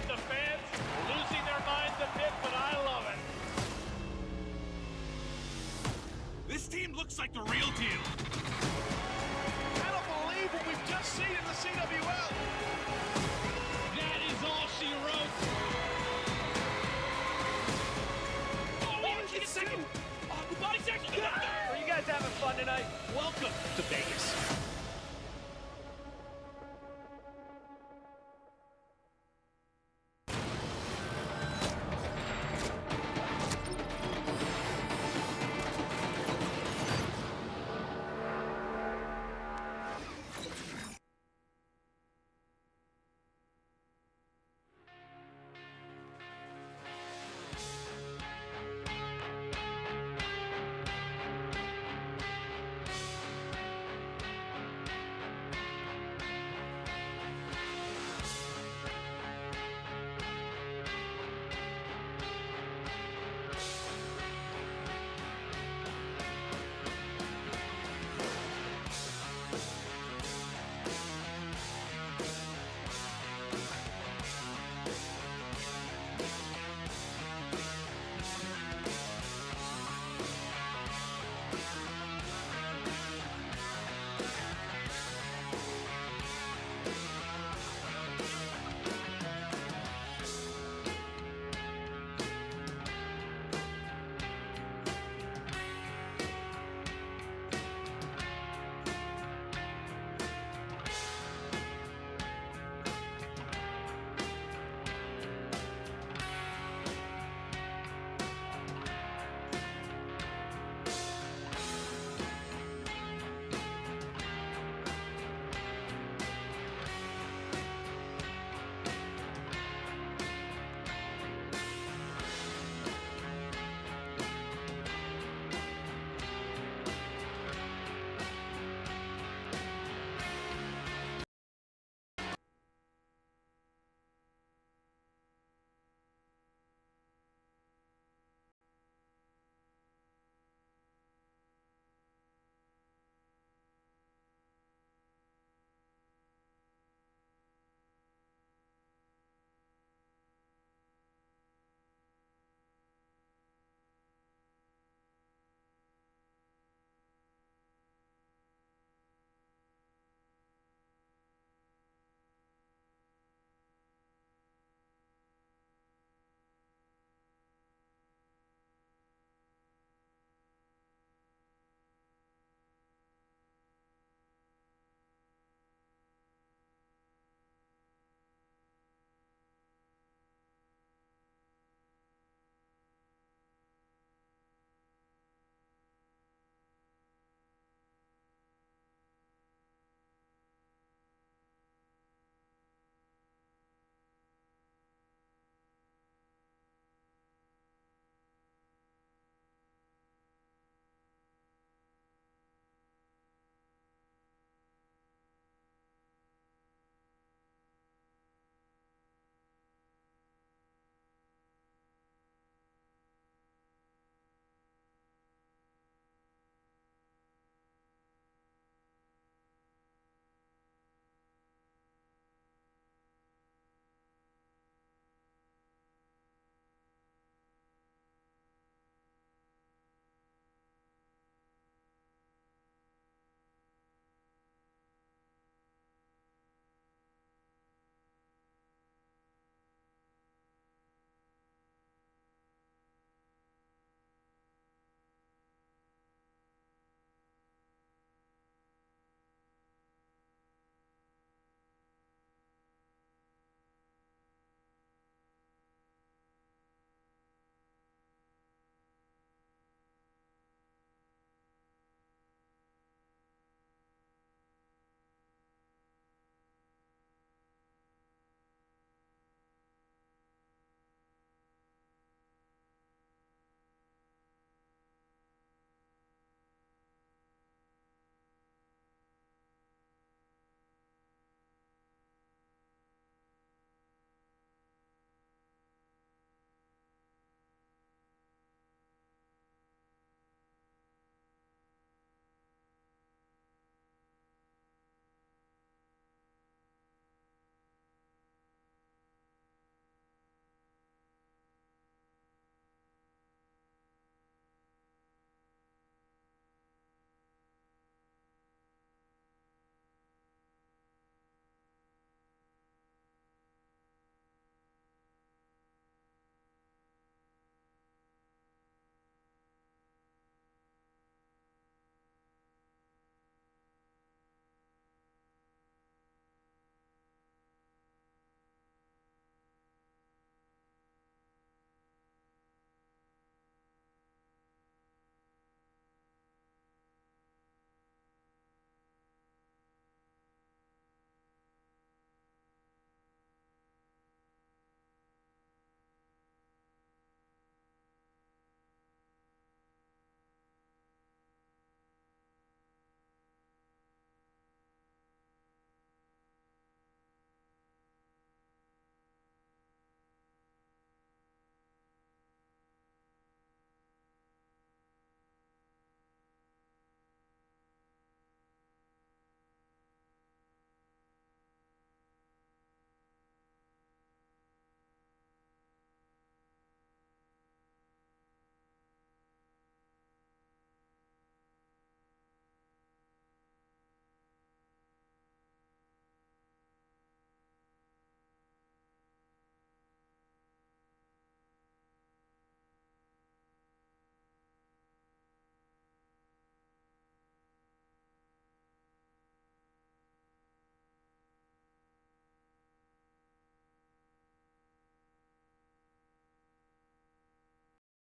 The fans losing their minds a bit, but I love it. This team looks like the real deal. I don't believe what we've just seen in the CWL. That is all she wrote. Oh, it's second. Oh, the body section. Are you guys having fun tonight? Welcome